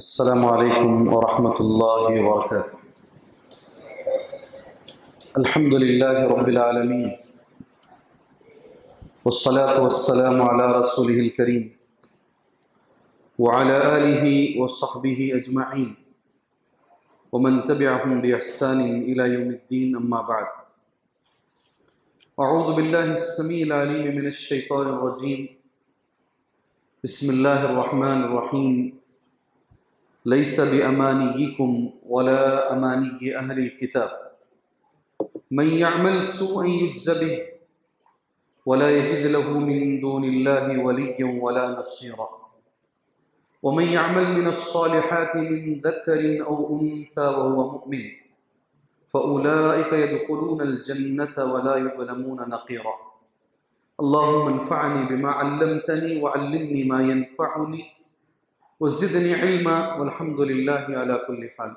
अस्सलामु अलैकुम वरहमतुल्लाहि वबरकातुह। अल्हम्दुलिल्लाहि रब्बिल आलमीन वस्सलातु वस्सलामु अला रसूलिहिल करीम व अला आलिहि व सहबिहि अजमईन व मन तबिअहुम बि इहसानिन इला यौमिद्दीन, अम्मा बाद। अऊज़ु बिल्लाहिस समीइल अलीम मिनश शैतानिर रजीम। बिस्मिल्लाहिर रहमानिर रहीम। लैसा बिअमानिय्यिकुम वला अमानिय्यि अहलिल किताब मन यअमल सूअन युज्ज़ बिहि वला यजिद लहू मिन दूनिल्लाहि वलिय्यन वला नसीरा वमन यअमल मिनस्सालिहाति मिन ज़करिन औ उन्सा वहुव मुमिन फ़उलाइका यदखुलूनल जन्नत वला युज़लमून नक़ीरा। अल्लाहुम्मा अन्फ़अनी बिमा अल्लमतनी व अल्लिमनी मा यनफ़अनी वज़िदनी इल्मा वल्हम्दुलिल्लाहि अला कुल्लि हाल।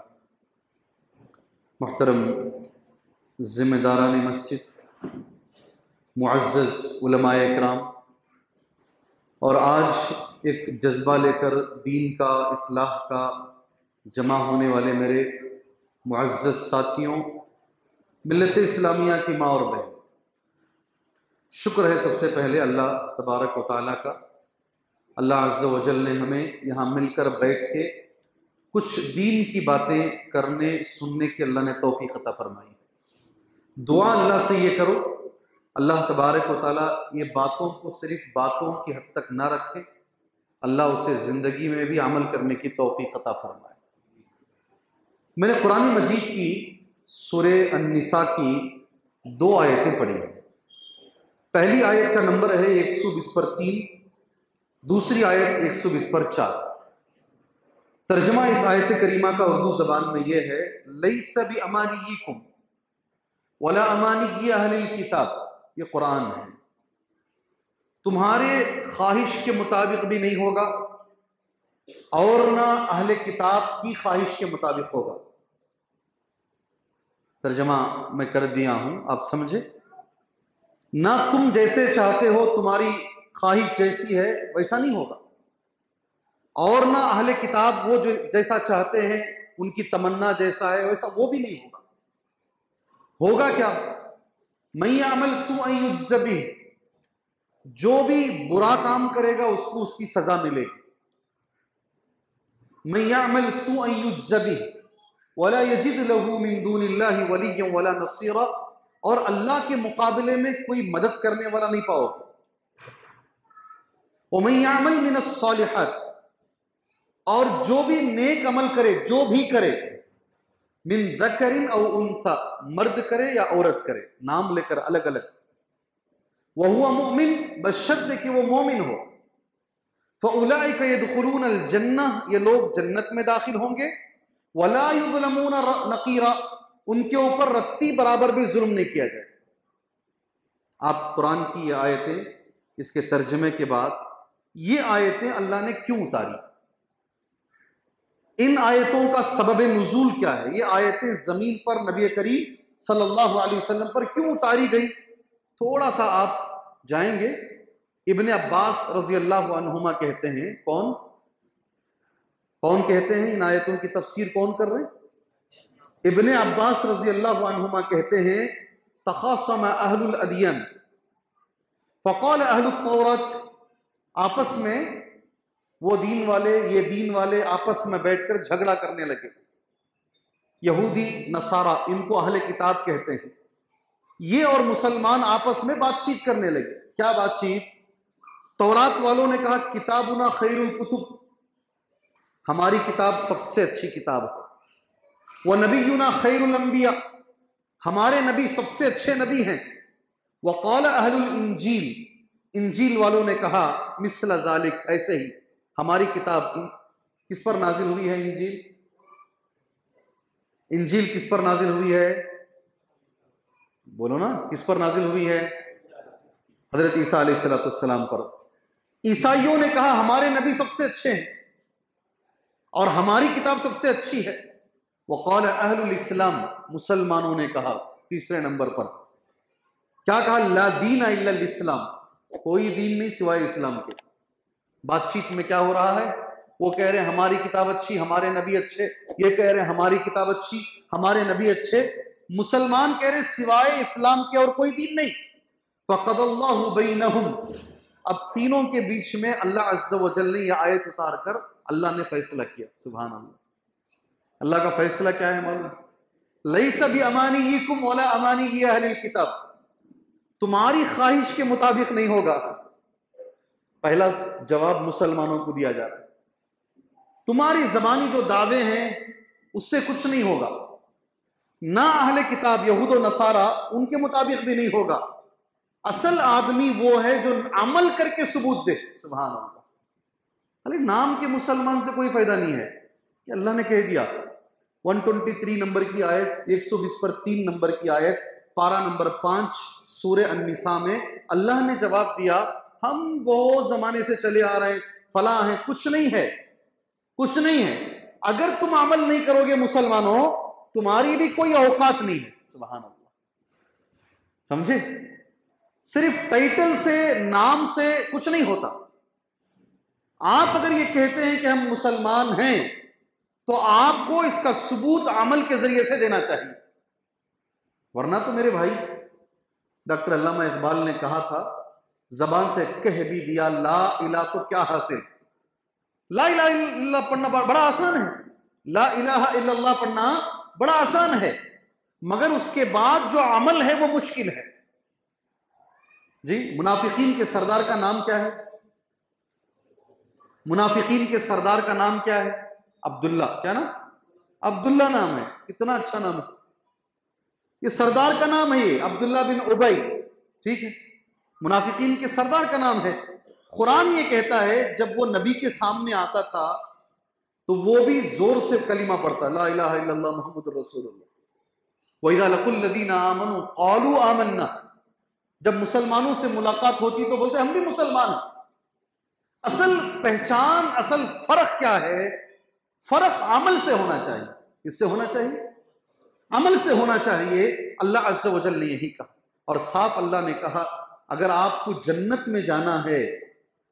मुहतरम ज़िम्मेदारान मस्जिद, मुअज़्ज़ज़ उलमाए इकराम, और आज एक जज्बा लेकर दीन का इस्लाह का जमा होने वाले मेरे मुअज़्ज़ज़ साथियों, मिल्लत इस्लामिया की माँ और बहन, शुक्र है सबसे पहले अल्लाह तबारक व तआला का। अल्लाह अज़्ज़ व जल ने हमें यहाँ मिलकर बैठ के कुछ दीन की बातें करने सुनने की अल्लाह ने तौफीक अता फरमाई। दुआ अल्लाह से ये करो, अल्लाह तबारक व तआला ये बातों को सिर्फ बातों की हद तक ना रखे, अल्लाह उसे ज़िंदगी में भी अमल करने की तौफीक अता फरमाए। मैंने कुरान मजीद की सूरे अन-निसा की 2 आयतें पढ़ी हैं। पहली आयत का नंबर है 120 पर 3, दूसरी आयत 120 पर 4। तर्जमा इस आयत करीमा का उर्दू ज़बान में यह है, लैसा बिअमानिय्यिकुम वला अमानिय्यि अहलिल किताब। ये कुरान है। तुम्हारे ख्वाहिश के मुताबिक भी नहीं होगा और ना अहले किताब की ख्वाहिश के मुताबिक होगा। तर्जमा मैं कर दिया हूं, आप समझे। ना तुम जैसे चाहते हो, तुम्हारी ख्वाहिश जैसी है वैसा नहीं होगा, और ना अहले किताब वो जो जैसा चाहते हैं, उनकी तमन्ना जैसा है वैसा वो भी नहीं होगा। होगा क्या? मन यअमल सूअन युज्ज़ बिहि, जो भी बुरा काम करेगा उसको उसकी सजा मिलेगी। मन यअमल सूअन युज्ज़ बिहि वला यजिद लहू मिन दूनिल्लाहि वलिय्यन वला नसीरा, और अल्लाह के मुकाबले में कोई मदद करने वाला नहीं पाओगे। वमन यअमल मिनस्सालिहात, और जो भी नेक अमल करे, जो भी करे, मिन ज़करिन औ उन्सा, मर्द करे या औरत करे, नाम लेकर अलग अलग, वहुव मुमिन, बशर्त कि वो मोमिन हो, फ़उलाइका यदखुलूनल जन्नह, ये लोग जन्नत में दाखिल होंगे, वला युज़लमून नक़ीरा, उनके ऊपर रत्ती बराबर भी जुल्म नहीं किया जाए। आप कुरान की ये आयतें, इसके तर्जमे के बाद ये आयतें अल्लाह ने क्यों उतारी, इन आयतों का सबब नुज़ूल क्या है, ये आयतें ज़मीन पर नबी करीम सल्लल्लाहु अलैहि वसल्लम पर क्यों उतारी गई, थोड़ा सा आप जाएंगे। इब्ने अब्बास रज़ी अल्लाहु अन्हुमा कहते हैं, कौन कहते हैं, इन आयतों की तफसीर कौन कर रहे हैं? इब्ने अब्बास रज़ी अल्लाहु अन्हुमा कहते हैं, तख़ासम अहलुल अदियान फ़क़ाल अहलुत तौरात, आपस में वो दीन वाले, ये दीन वाले आपस में बैठकर झगड़ा करने लगे। यहूदी नसारा, इनको अहले किताब कहते हैं, ये और मुसलमान आपस में बातचीत करने लगे। क्या बातचीत? तौरात वालों ने कहा, किताबुना खैरुल कुतुब, हमारी किताब सबसे अच्छी किताब है। व नबीयुना खैरुल अंबिया, हमारे नबी सबसे अच्छे नबी हैं। वक़ाल अहलुल इंजील, इंजील वालों ने कहा, मिस्ल ज़ालिक, ऐसे ही हमारी किताब किस पर नाजिल हुई है? इंजील किस पर नाजिल हुई है? बोलो ना, किस पर नाजिल हुई है? हजरत ईसा अलैहिस्सलाम पर। ईसाइयों ने कहा हमारे नबी सबसे अच्छे हैं और हमारी किताब सबसे अच्छी है। वक़ाल अहलुल इस्लाम, मुसलमानों ने कहा तीसरे नंबर पर, क्या कहा? ला दीन इल्लल इस्लाम, कोई दीन नहीं सिवाय इस्लाम के। बातचीत में क्या हो रहा है? वो कह रहे हैं हमारी किताब अच्छी, हमारे नबी अच्छे, ये कह रहे हैं हमारी किताब अच्छी, हमारे नबी अच्छे। मुसलमान कह रहे हैं सिवाय इस्लाम के और कोई दीन नहीं। फ़क़दल्लाहु बैनहुम, अब तीनों के बीच में अल्लाह अज़्ज़ व जल ने यह आयत उतार कर अल्लाह ने फैसला किया। सुभान अल्लाह। अल्लाह का फैसला क्या है मालूम? लैसा बिअमानिय्यिकुम वला अमानिय्यि अहलिल किताब, तुम्हारी ख्वाहिश के मुताबिक नहीं होगा। पहला जवाब मुसलमानों को दिया जा रहा है, तुम्हारी जबानी जो दावे हैं उससे कुछ नहीं होगा, ना अहले किताब यहूद और नसारा उनके मुताबिक भी नहीं होगा। असल आदमी वो है जो अमल करके सबूत दे। सुभान अल्लाह। अरे नाम के मुसलमान से कोई फायदा नहीं है, ये अल्लाह ने कह दिया। 123 नंबर की आयत, 120 पर 3 नंबर की आयत, पारा नंबर 5 सूरह अन-निसा में अल्लाह ने जवाब दिया, हम वो जमाने से चले आ रहे हैं, फला है, कुछ नहीं है, कुछ नहीं है। अगर तुम अमल नहीं करोगे मुसलमानों, तुम्हारी भी कोई औकात नहीं है। सुभान अल्लाह। समझे? सिर्फ टाइटल से, नाम से कुछ नहीं होता। आप अगर ये कहते हैं कि हम मुसलमान हैं, तो आपको इसका सबूत अमल के जरिए से देना चाहिए, वरना तो मेरे भाई डॉक्टर अल्लामा इकबाल ने कहा था, जबान से कह भी दिया ला इला तो क्या हासिल। ला इलाहा इल्लल्लाह पढ़ना बड़ा आसान है, ला इलाहा इल्लल्लाह पढ़ना बड़ा आसान है, मगर उसके बाद जो अमल है वो मुश्किल है। जी, मुनाफिकीन के सरदार का नाम क्या है? मुनाफिकीन के सरदार का नाम क्या है? अब्दुल्ला। क्या ना? अब्दुल्ला नाम है, कितना अच्छा नाम है, ये सरदार का नाम है, ये अब्दुल्ला बिन उबई। ठीक है, मुनाफिकीन के सरदार का नाम है। कुरान ये कहता है जब वो नबी के सामने आता था तो वो भी जोर से कलिमा पढ़ता, ला इलाहा इल्लल्लाह मुहम्मदुर रसूलुल्लाह व इज़ा लक़ुल लज़ीना आमनू क़ालू आमन्ना। जब मुसलमानों से मुलाकात होती तो बोलते हम भी मुसलमान हैं। असल पहचान, असल फर्क क्या है? फर्क अमल से होना चाहिए। किससे होना चाहिए? अमल से होना चाहिए। अल्लाह अज़्ज़ व जल ने यही कहा, और साफ अल्लाह ने कहा अगर आपको जन्नत में जाना है,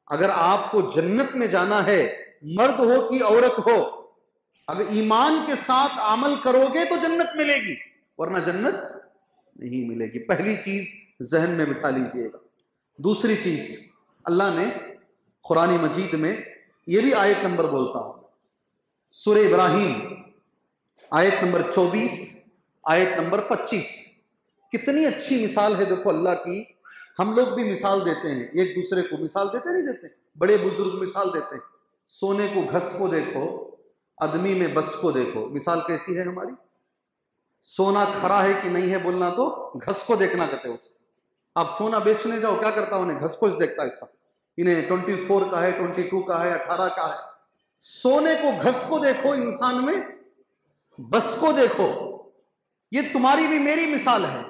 अगर आपको जन्नत में जाना है, मर्द हो कि औरत हो, अगर ईमान के साथ अमल करोगे तो जन्नत मिलेगी, वरना जन्नत नहीं मिलेगी। पहली चीज जहन में बिठा लीजिएगा। दूसरी चीज, अल्लाह ने कुरान मजीद में यह भी आयत नंबर बोलता हूं, सूरह इब्राहिम आयत नंबर 24, आयत नंबर 25, कितनी अच्छी मिसाल है देखो अल्लाह की। हम लोग भी मिसाल देते हैं, एक दूसरे को मिसाल देते नहीं देते, बड़े बुजुर्ग मिसाल देते हैं। सोने को घस को देखो, आदमी में बस को देखो। मिसाल कैसी है हमारी? सोना खरा है कि नहीं है बोलना तो घस को देखना कहते हैं उसे। आप सोना बेचने जाओ, क्या करता उन्हें घस को देखता है, ऐसा इन्हें 24 का है, 22 का है, 18 का है। सोने को घस को देखो, इंसान में बस को देखो। ये तुम्हारी भी मेरी मिसाल है।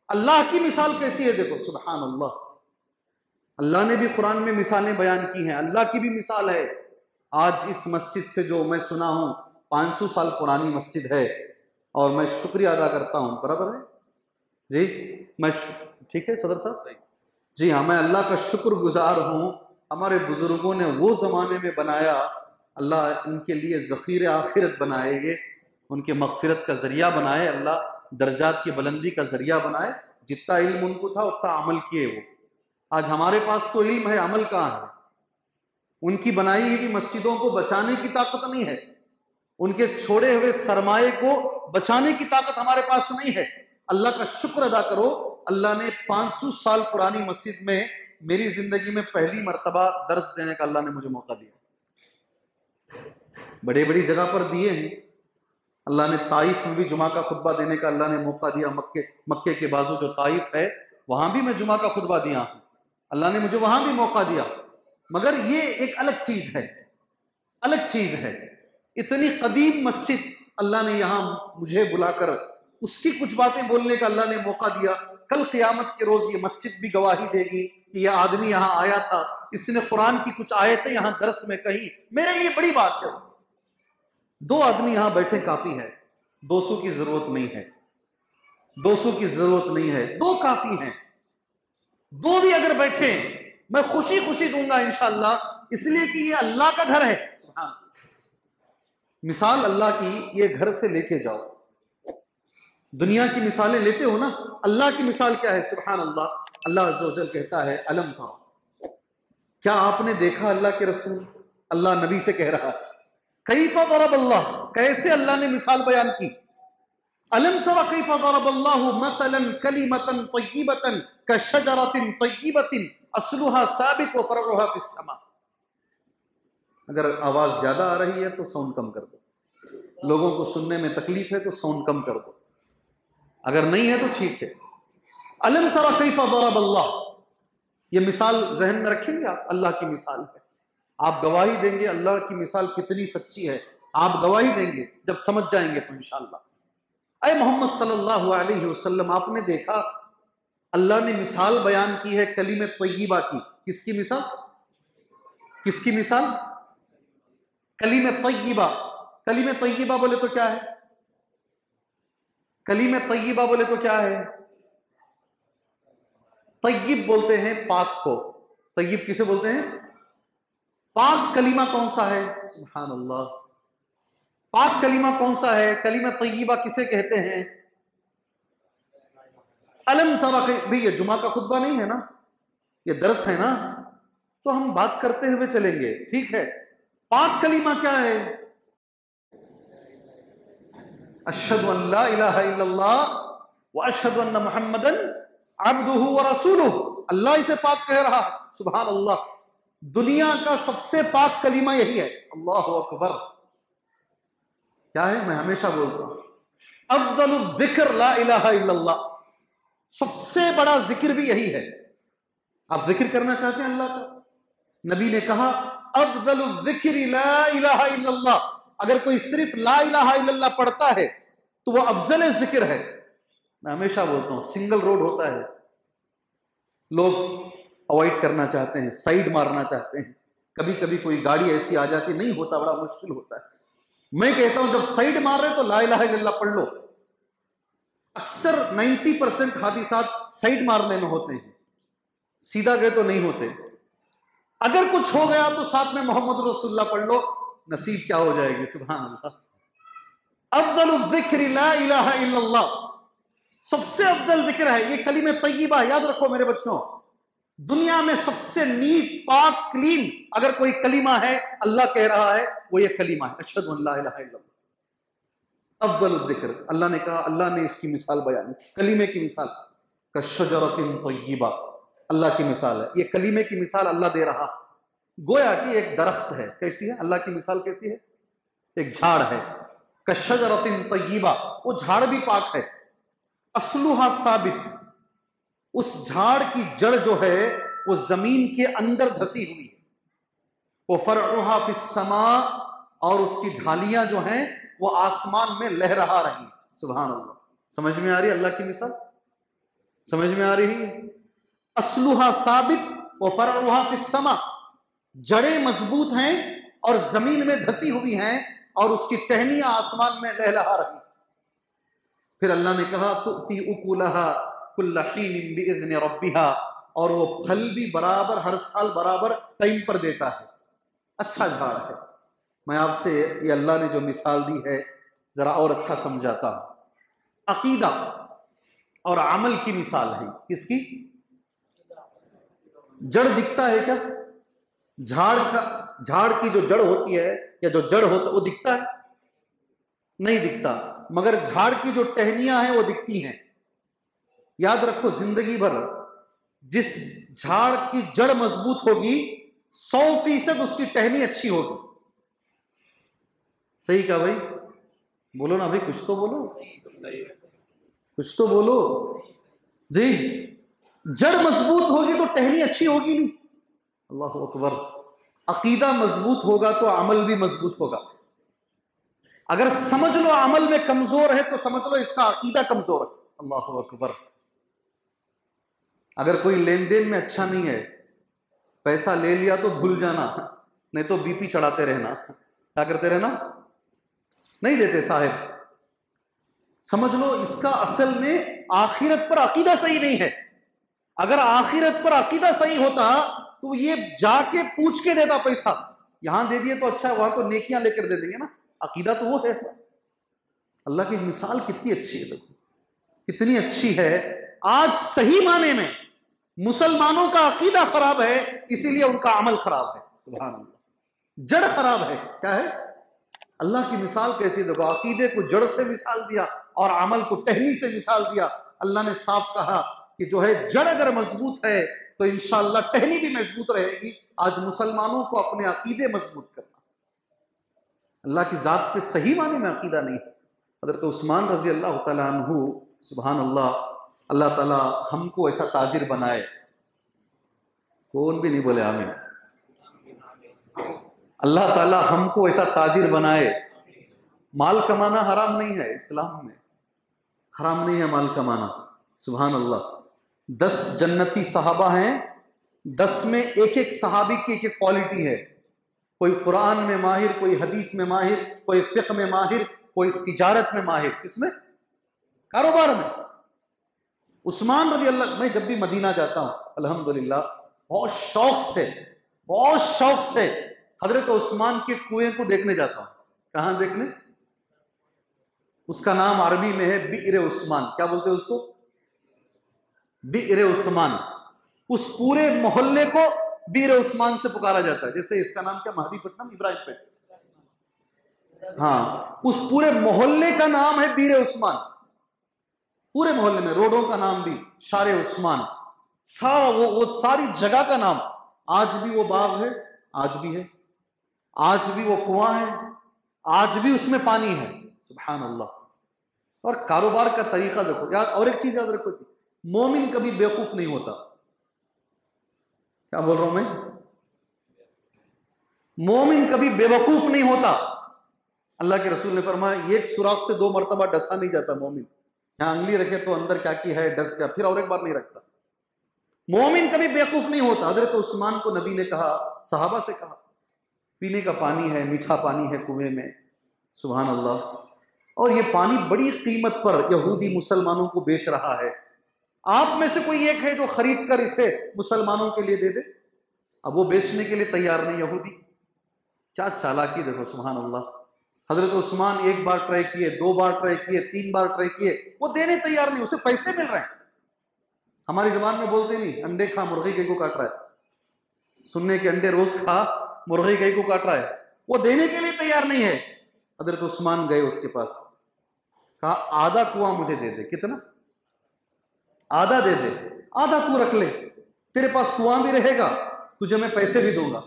अल्लाह की मिसाल कैसी है देखो, सुभान अल्लाह। अल्लाह ने भी कुरान में मिसालें बयान की हैं, अल्लाह की भी मिसाल है। आज इस मस्जिद से जो मैं सुना हूं 500 साल पुरानी मस्जिद है, और मैं शुक्रिया अदा करता हूं। बराबर है जी, मैं ठीक है सदर साहब जी हाँ, मैं अल्लाह का शुक्रगुजार हूं। हमारे बुजुर्गों ने वो जमाने में बनाया, अल्लाह उनके लिए ज़ख़ीर आखिरत बनाएंगे, उनके मग़फ़िरत का ज़रिया बनाए, अल्लाह दर्जात की बुलंदी का ज़रिया बनाए। जितना इल्म उनको था उतना अमल किए वो। आज हमारे पास तो इल्म है, अमल कहाँ है? उनकी बनाई हुई मस्जिदों को बचाने की ताकत नहीं है, उनके छोड़े हुए सरमाए को बचाने की ताकत हमारे पास नहीं है। अल्लाह का शुक्र अदा करो, अल्लाह ने 500 साल पुरानी मस्जिद में मेरी जिंदगी में पहली मर्तबा दर्स देने का अल्लाह ने मुझे मौका दिया। बड़ी बड़ी जगह पर दिए हैं, अल्लाह ने ताइफ में भी जुमा का खुतबा देने का अल्लाह ने मौका दिया। मक्के के बाजू जो ताइफ है वहां भी मैं जुमा का खुतबा दिया हूं, अल्लाह ने मुझे वहां भी मौका दिया। मगर ये एक अलग चीज है, अलग चीज है। इतनी कदीम मस्जिद अल्लाह ने यहां मुझे बुलाकर उसकी कुछ बातें बोलने का अल्लाह ने मौका दिया। कल क़यामत के रोज ये मस्जिद भी गवाही देगी कि यह आदमी यहां आया था, इसने कुरान की कुछ आयतें यहां दर्स में कही। मेरे लिए बड़ी बात है। 2 आदमी यहां बैठे काफी है, 200 की जरूरत नहीं है, 200 की जरूरत नहीं है, 2 काफी हैं। 2 भी अगर बैठे मैं खुशी खुशी दूंगा इंशाअल्लाह इसलिए कि ये अल्लाह का घर है। सुभान, मिसाल अल्लाह की ये घर से लेके जाओ। दुनिया की मिसालें लेते हो ना, अल्लाह की मिसाल क्या है? सुभान अल्लाह। अल्लाह अज़्ज़ व जल कहता है अलम तरा, क्या आपने देखा अल्लाह के रसूल? अल्लाह नबी से कह रहा है कैफ़ा ज़रब अल्लाह, कैसे अल्लाह ने मिसाल बयान की। अलम तरा कैफ़ा ज़रब अल्लाहु मसलन कलिमतन तय्यिबतन कशजरतिन तय्यिबतिन अस्लुहा साबित व फरउहा फिस समा। अगर आवाज ज्यादा आ रही है तो साउंड कम कर दो, लोगों को सुनने में तकलीफ है तो साउंड कम कर दो, अगर नहीं है तो ठीक है। अलम तरा कैफ़ा ज़रब अल्लाह, ये मिसाल जहन में रखेंगे आप, अल्लाह की मिसाल है। आप गवाही देंगे अल्लाह की मिसाल कितनी सच्ची है, आप गवाही देंगे जब समझ जाएंगे तो इंशाअल्लाह। ऐ मोहम्मद सल्लल्लाहु अलैहि वसल्लम, आपने देखा अल्लाह ने मिसाल बयान की है कलीमे तय्यिबा की। किसकी मिसाल? किसकी मिसाल? कलीमे तय्यिबा। कलीमे तय्यिबा बोले तो क्या है? कलीमे तय्यिबा बोले तो क्या है? तय्यिब बोलते हैं पाक को। तय्यिब किसे बोलते हैं? पाक कलीमा कौन सा है? सुभान अल्लाह, पाक कलीमा कौन सा है? कलीमा तय्यिबा किसे कहते हैं? अलम तरा, भाई ये जुमा का खुतबा नहीं है ना, ये दरस है ना, तो हम बात करते हुए चलेंगे, ठीक है। पाक कलीमा क्या है? अशहदु अन ला इलाहा इल्लल्लाह व अशहदु अन्न मुहम्मदन अब्दुहु व रसूलुहु। अल्लाह इसे पाक कह रहा। सुभान अल्लाह, दुनिया का सबसे पाक कलीमा यही है, अल्लाहु अकबर। क्या है? मैं हमेशा बोलता हूं अफ़ज़लुज़ ज़िक्र ला इलाहा इल्लल्लाह, सबसे बड़ा जिक्र भी यही है। आप जिक्र करना चाहते हैं अल्लाह का, नबी ने कहा अफ़ज़लुज़ ज़िक्र ला इलाहा इल्लल्लाह। अगर कोई सिर्फ ला इलाहा इल्लल्लाह पढ़ता है तो वह अफजल जिक्र है। मैं हमेशा बोलता हूं सिंगल रोड होता है, लोग अवॉइड करना चाहते हैं, साइड मारना चाहते हैं, कभी कभी कोई गाड़ी ऐसी आ जाती, नहीं होता, बड़ा मुश्किल होता है। मैं कहता हूं जब साइड मार रहे तो ला इलाहा इल्लल्लाह पढ़ लो। अक्सर 90% हादिसात साइड मारने में होते हैं, सीधा गए तो नहीं होते। अगर कुछ हो गया तो साथ में मोहम्मद रसूलुल्लाह पढ़ लो, नसीब क्या हो जाएगी। सुभान अल्लाह। अफ़ज़लुज़ ज़िक्र ला इलाहा इल्लल्लाह, सबसे अफजल जिक्र है ये कलीमे तय्यिबा। याद रखो मेरे बच्चों, दुनिया में सबसे नीट, पाक, क्लीन अगर कोई कलीमा है, अल्लाह कह रहा है, वो ये कलीमा है, अशहदु अन ला इलाहा इल्लल्लाह। अफ़ज़लुज़ ज़िक्र, अल्लाह ने कहा, अल्लाह ने इसकी मिसाल बयान की, कलीमे की मिसाल, कशजरतिन तय्यिबा, अल्लाह की मिसाल है। ये कलीमे की मिसाल अल्लाह दे रहा, गोया कि एक दरख्त है। कैसी है? अल्लाह की मिसाल कैसी है? एक झाड़ है, कशजरतिन तय्यिबा, वो झाड़ भी पाक है। अस्लुहा साबित, उस झाड़ की जड़ जो है वो जमीन के अंदर धसी हुई है। वो फरउहा फिस समा, और उसकी ढालियां जो हैं वो आसमान में लहरा रही। सुभान अल्लाह। समझ में आ रही है अल्लाह की मिसाल? समझ में आ रही है? अस्लुहा साबित व फरउहा फिस समा, जड़ें मजबूत हैं और जमीन में धसी हुई हैं, और उसकी टहनियां आसमान में लहलहा रही। फिर अल्लाह ने कहा तुती उकुलहा कुल्ल हीन बिइज़्नि रब्बिहा, और वो फल भी बराबर, हर साल बराबर टाइम पर देता है। अच्छा झाड़ है। मैं आपसे ये अल्लाह ने जो मिसाल दी है जरा और अच्छा समझाता हूं। अकीदा और अमल की मिसाल है। किसकी? जड़ दिखता है क्या? झाड़ की जो जड़ होती है या जो जड़ होता है वो दिखता है? नहीं दिखता, मगर झाड़ की जो टहनियां हैं वो दिखती हैं। याद रखो, जिंदगी भर जिस झाड़ की जड़ मजबूत होगी 100% उसकी टहनी अच्छी होगी। सही कहा भाई? बोलो ना भाई, कुछ तो बोलो, कुछ तो बोलो जी। जड़ मजबूत होगी तो टहनी अच्छी होगी नहीं। अल्लाह अकबर। अकीदा मजबूत होगा तो अमल भी मजबूत होगा। अगर समझ लो अमल में कमजोर है तो समझ लो इसका अकीदा कमजोर है। अल्लाह अकबर। अगर कोई लेन देन में अच्छा नहीं है, पैसा ले लिया तो भूल जाना, नहीं तो बीपी चढ़ाते रहना। क्या करते रहना? नहीं देते साहब। समझ लो इसका असल में आखिरत पर अकीदा सही नहीं है। अगर आखिरत पर अकीदा सही होता तो ये जाके पूछ के देता पैसा, यहां दे दिए तो अच्छा है, वहां तो नेकियां लेकर दे देंगे ना। अकीदा तो वो है। अल्लाह की मिसाल कितनी अच्छी है, देखो कितनी अच्छी है। आज सही माने में मुसलमानों का अकीदा खराब है, इसीलिए उनका अमल खराब है। सुभान अल्लाह, जड़ खराब है। क्या है? अल्लाह की मिसाल कैसी, देखो अकीदे को जड़ से मिसाल दिया और अमल को टहनी से मिसाल दिया। अल्लाह ने साफ कहा कि जो है जड़ अगर मजबूत है तो इंशाअल्लाह टहनी भी मजबूत रहेगी। आज मुसलमानों को अपने अकीदे मजबूत करना, अल्लाह की जात पे सही माने में अकीदा नहीं है। हज़रत उस्मान रजी अल्लाह तआला अन्हु, सुभान अल्लाह, अल्लाह ताला हमको ऐसा ताजिर बनाए। कौन भी नहीं बोले आमीन। अल्लाह ताला हमको ऐसा ताजिर बनाए। माल कमाना हराम नहीं है, इस्लाम में हराम नहीं है माल कमाना। सुभान अल्लाह। 10 जन्नती सहाबा हैं, 10 में एक एक सहाबी की एक एक क्वालिटी है। कोई कुरान में माहिर, कोई हदीस में माहिर, कोई फिक्र में माहिर, कोई तिजारत में माहिर। किसमें? कारोबार में। उस्मान रज़ी अल्लाह, मैं जब भी मदीना जाता हूं अल्हम्दुलिल्लाह बहुत शौक से हजरत उस्मान के कुएं को देखने जाता हूं। कहां देखने? उसका नाम अरबी में है बि'r उस्मान। क्या बोलते हैं उसको? बि'r उस्मान। उस पूरे मोहल्ले को बि'r उस्मान से पुकारा जाता है। जैसे इसका नाम क्या, महदीपट्टनम, इब्राहिमपेट, हाँ, उस पूरे मोहल्ले का नाम है बि'r उस्मान। पूरे मोहल्ले में रोडों का नाम भी शारे उस्मान, सारा वो सारी जगह का नाम। आज भी वो बाग है, आज भी है, आज भी वो कुआं है, आज भी उसमें पानी है। सुभान अल्लाह। और कारोबार का तरीका देखो यार। और एक चीज याद रखो, मोमिन कभी बेवकूफ नहीं होता। क्या बोल रहा हूं मैं? मोमिन कभी बेवकूफ नहीं होता। अल्लाह के रसूल ने फरमाया, एक सुराख से 2 मरतबा डसा नहीं जाता मोमिन। यहां अंगली रखे तो अंदर क्या की है, डस गया, फिर और एक बार नहीं रखता। मोमिन कभी बेवकूफ नहीं होता। हजरत उस्मान को नबी ने कहा, सहाबा से कहा, पीने का पानी है, मीठा पानी है कुएं में। सुभान अल्लाह। और ये पानी बड़ी कीमत पर यहूदी मुसलमानों को बेच रहा है। आप में से कोई एक है जो खरीद कर इसे मुसलमानों के लिए दे दे? अब वो बेचने के लिए तैयार नहीं यहूदी। क्या चालाकी देखो। सुभान अल्लाह। हजरत उस्मान 1 बार ट्राई किए, 2 बार ट्राई किए, 3 बार ट्राई किए, वो देने तैयार नहीं। उसे पैसे मिल रहे हैं। हमारी जबान में बोलते नहीं, अंडे खा मुर्गी कहीं को काट रहा है। सुनने के अंडे रोज खा मुर्गी कहीं को काट रहा है। वो देने के लिए तैयार नहीं है। हजरत उस्मान गए उसके पास, कहा आधा कुआं मुझे दे दे। कितना? आधा दे दे, आधा तू रख ले, तेरे पास कुआं भी रहेगा, तुझे मैं पैसे भी दूंगा।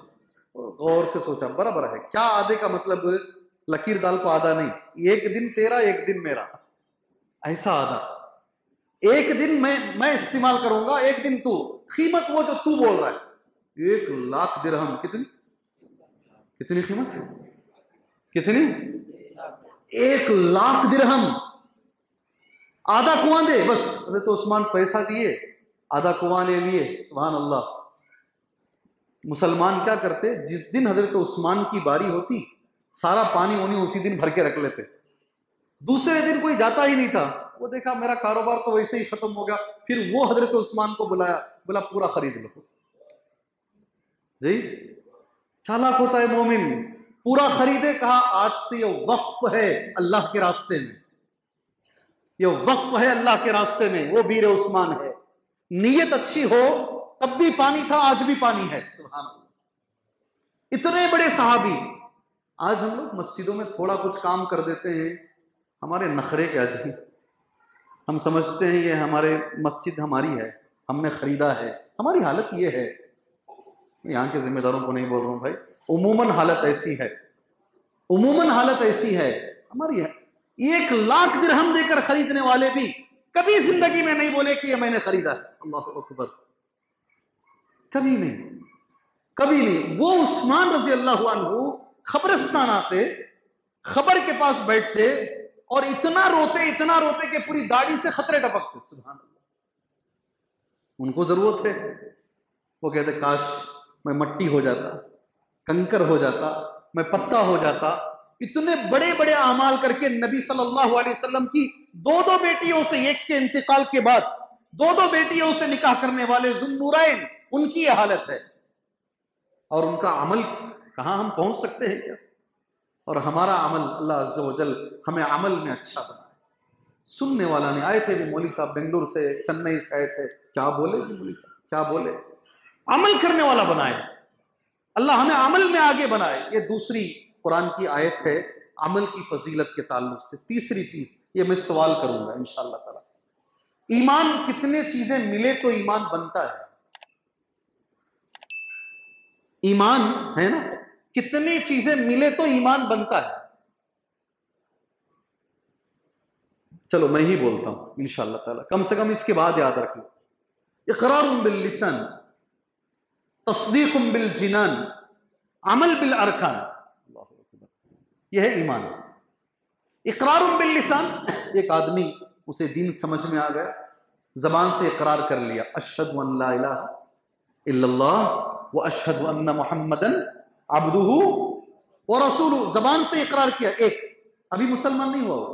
गौर से सोचा, बराबर है। क्या आधे का मतलब? लकीर दाल को आधा नहीं, एक दिन तेरा एक दिन मेरा, ऐसा आधा। एक दिन मैं इस्तेमाल करूंगा, एक दिन तू। कीमत वो जो तू बोल रहा है 1 लाख दिरहम। कितनी कीमत है? कितनी? 1 लाख दिरहम। आधा कुआं दे बस। अरे तो उस्मान पैसा दिए, आधा कुआं ले लिए। सुभान अल्लाह। मुसलमान क्या करते, जिस दिन हजरत उस्मान की बारी होती, सारा पानी उन्हीं उसी दिन भर के रख लेते। दूसरे दिन कोई जाता ही नहीं था। वो देखा मेरा कारोबार तो वैसे ही खत्म हो गया, फिर वो हजरत उस्मान को बुलाया, बोला पूरा खरीद लो जी। चालाक होता है मोमिन, पूरा खरीदे। कहा आज से ये वक्फ है अल्लाह के रास्ते में, ये वक्फ है अल्लाह के रास्ते में। वो बीर उस्मान है। नीयत अच्छी हो तब भी पानी था, आज भी पानी है। सुभान अल्लाह। इतने बड़े सहाबी। आज हम लोग मस्जिदों में थोड़ा कुछ काम कर देते हैं, हमारे नखरे क्या जी। हम समझते हैं ये हमारे मस्जिद हमारी है, हमने खरीदा है। हमारी हालत ये है, यहाँ के जिम्मेदारों को नहीं बोल रहा हूँ भाई, उमूमन हालत ऐसी है, उमूमन हालत ऐसी है हमारी है। 1 लाख दिरहम देकर खरीदने वाले भी कभी जिंदगी में नहीं बोले कि ये मैंने खरीदा है। अल्लाह अकबर। कभी नहीं, कभी नहीं। वो उस्मान रजी अल्लाह अन्हु खबरस्तान आते, खबर के पास बैठते और इतना रोते कि पूरी दाढ़ी से खतरे टपकते। सुभान अल्लाह। उनको जरूरत है। वो कहते काश मैं मट्टी हो जाता, कंकर हो जाता, मैं पत्ता हो जाता। इतने बड़े बड़े अमाल करके नबी सल्लल्लाहु अलैहि वसल्लम की 2 बेटियों से, एक के इंतकाल के बाद 2 बेटियों से निकाह करने वाले ज़ुन्नुरैन, उनकी यह हालत है। और उनका अमल कहाँ हम पहुंच सकते हैं क्या? और हमारा अमल, अल्लाह अज़्ज़ व जल हमें अमल में अच्छा बनाए। सुनने वाला नहीं। आए थे भी मौली साहब बेंगलुरु से, चेन्नई से आए थे, क्या बोले जी मौली साहब, क्या बोले? अमल करने वाला बनाए, अल्लाह हमें अमल में आगे बनाए। ये दूसरी कुरान की आयत है अमल की फजीलत के ताल्लुक से। तीसरी चीज ये मैं सवाल करूंगा इंशाअल्लाह ताला, ईमान कितने चीजें मिले तो ईमान बनता है? ईमान है ना, कितनी चीजें मिले तो ईमान बनता है? चलो मैं ही बोलता हूं इंशाअल्लाह ताला, कम से कम इसके बाद याद रख लो। इकरारुम बिल लिसान, तस्दीकुम बिल जिनान, अमल बिल अरकान। यह है ईमान। इकरारुम बिल लिसान, एक आदमी उसे दीन समझ में आ गया, जबान से इकरार कर लिया, अशहदु अन ला इलाहा इल्लल्लाह व अशहदु अन्न मुहम्मदन अब्दुहु व रसूलुहु। जबान से इकरार किया, एक, अभी मुसलमान नहीं हुआ हो,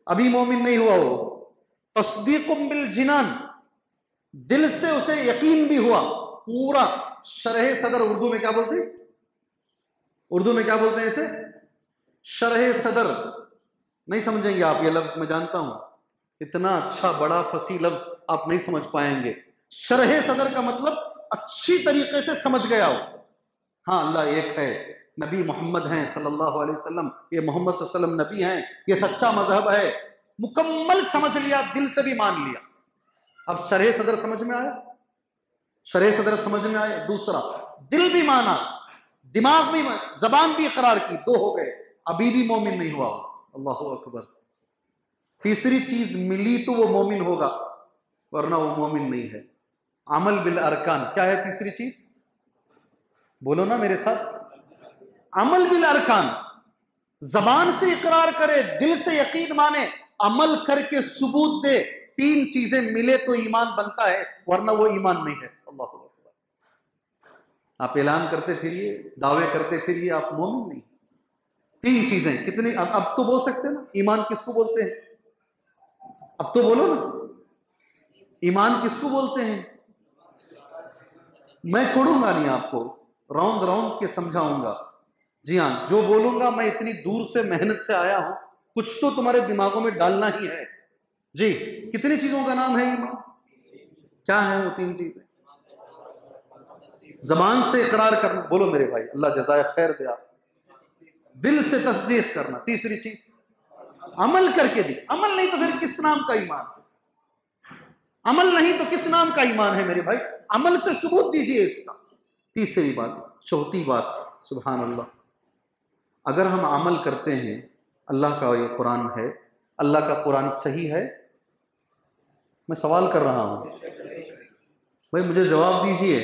अभी मोमिन नहीं हुआ हो। तस्दीकुम बिल जिनान, दिल से उसे यकीन भी हुआ, पूरा शरह सदर, उर्दू में क्या बोलते हैं, उर्दू में क्या बोलते हैं इसे? शरह सदर। नहीं समझेंगे आप ये लफ्ज, मैं जानता हूं, इतना अच्छा बड़ा फसी लफ्ज आप नहीं समझ पाएंगे। शरह सदर का मतलब अच्छी तरीके से समझ गया हो, हाँ अल्लाह एक है, नबी मोहम्मद हैं सल्लल्लाहु अलैहि वसल्लम, ये मोहम्मद सल्लल्लाहु अलैहि वसल्लम नबी हैं, ये सच्चा मजहब है, मुकम्मल समझ लिया, दिल से भी मान लिया। अब शरह सदर समझ में आया, शरह सदर समझ में आया। दूसरा, दिल भी माना, दिमाग भी, जबान भी इकरार की, दो हो गए, अभी भी मोमिन नहीं हुआ। अल्लाहु अकबर। तीसरी चीज मिली तो वो मोमिन होगा, वरना वो मोमिन नहीं है। अमल बिल अरकान, क्या है तीसरी चीज? बोलो ना मेरे साथ, अमल बिल अरकान। जबान से इकरार करे, दिल से यकीन माने, अमल करके सबूत दे, तीन चीजें मिले तो ईमान बनता है, वरना वो ईमान नहीं है। अल्लाह अकबर। आप ऐलान करते फिरिए, दावे करते फिरिए, आप मोमिन नहीं। तीन चीजें कितनी, अब तो बोल सकते हैं ना, ईमान किसको बोलते हैं? अब तो बोलो ना, ईमान किसको बोलते हैं? मैं छोड़ूंगा नहीं आपको, राउंड राउंड के समझाऊंगा। जी हाँ, जो बोलूंगा मैं इतनी दूर से मेहनत से आया हूं, कुछ तो तुम्हारे दिमागों में डालना ही है। जी, कितनी चीजों का नाम है ईमान? क्या है वो तीन चीजें? जबान से इकरार करना, बोलो मेरे भाई, अल्लाह जज़ाए खैर दे आप। दिल से तस्दीक करना, तीसरी चीज अमल करके दी। अमल नहीं तो फिर किस नाम का ईमान? अमल नहीं तो किस नाम का ईमान है मेरे भाई? अमल से सबूत दीजिए इसका। तीसरी बात, चौथी बात, सुभान अल्लाह, अगर हम अमल करते हैं, अल्लाह का ये कुरान है, अल्लाह का कुरान सही है? मैं सवाल कर रहा हूं भाई, मुझे जवाब दीजिए।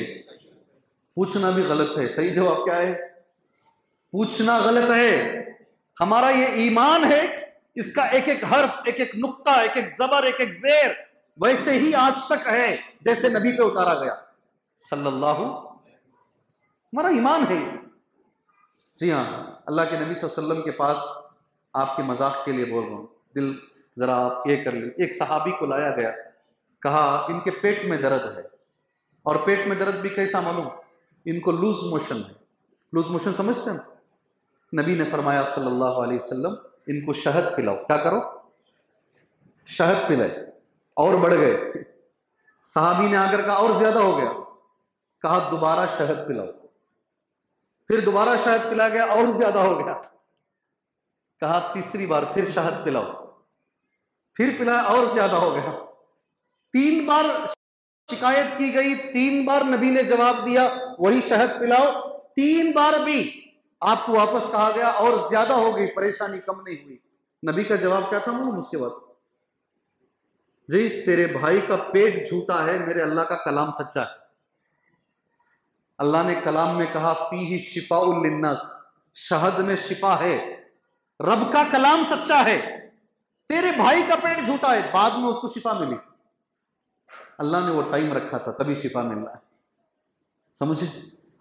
पूछना भी गलत है, सही जवाब क्या है? पूछना गलत है। हमारा ये ईमान है, इसका एक एक हर्फ, एक एक नुक्ता, एक एक जबर, एक एक जेर वैसे ही आज तक है जैसे नबी पे उतारा गया सल्लल्लाहु। हमारा ईमान है। जी हाँ, अल्लाह के नबी सल्लल्लाहु अलैहि वसल्लम के पास, आपके मजाक के लिए बोल रहा हूँ, दिल जरा आप ये कर लीजिए, एक सहाबी को लाया गया, कहा इनके पेट में दर्द है, और पेट में दर्द भी कैसा मालूम? इनको लूज मोशन है। लूज मोशन समझते हैं? नबी ने फरमाया सल्लल्लाहु अलैहि वसल्लम, इनको शहद पिलाओ। क्या करो? शहद पिलाए। और बढ़ गए, सहाबी ने आकर कहा और ज्यादा हो गया, कहा दोबारा शहद पिलाओ। फिर दोबारा शहद पिला गया, और ज्यादा हो गया, कहा तीसरी बार फिर शहद पिलाओ। फिर पिलाया, और ज्यादा हो गया। 3 बार शिकायत की गई, 3 बार नबी ने जवाब दिया वही शहद पिलाओ। 3 बार भी आपको वापस कहा गया और ज्यादा हो गई, परेशानी कम नहीं हुई। नबी का जवाब क्या था मालूम? उसके बाद, जी तेरे भाई का पेट झूठा है, मेरे अल्लाह का कलाम सच्चा है। अल्लाह ने कलाम में कहा फीही शिफाउल लिन्नास, शहद में शिफा है, रब का कलाम सच्चा है। तेरे भाई का पेट झूठा है, बाद में उसको शिफा मिली। अल्लाह ने वो टाइम रखा था, तभी शिफा मिलना है। समझे?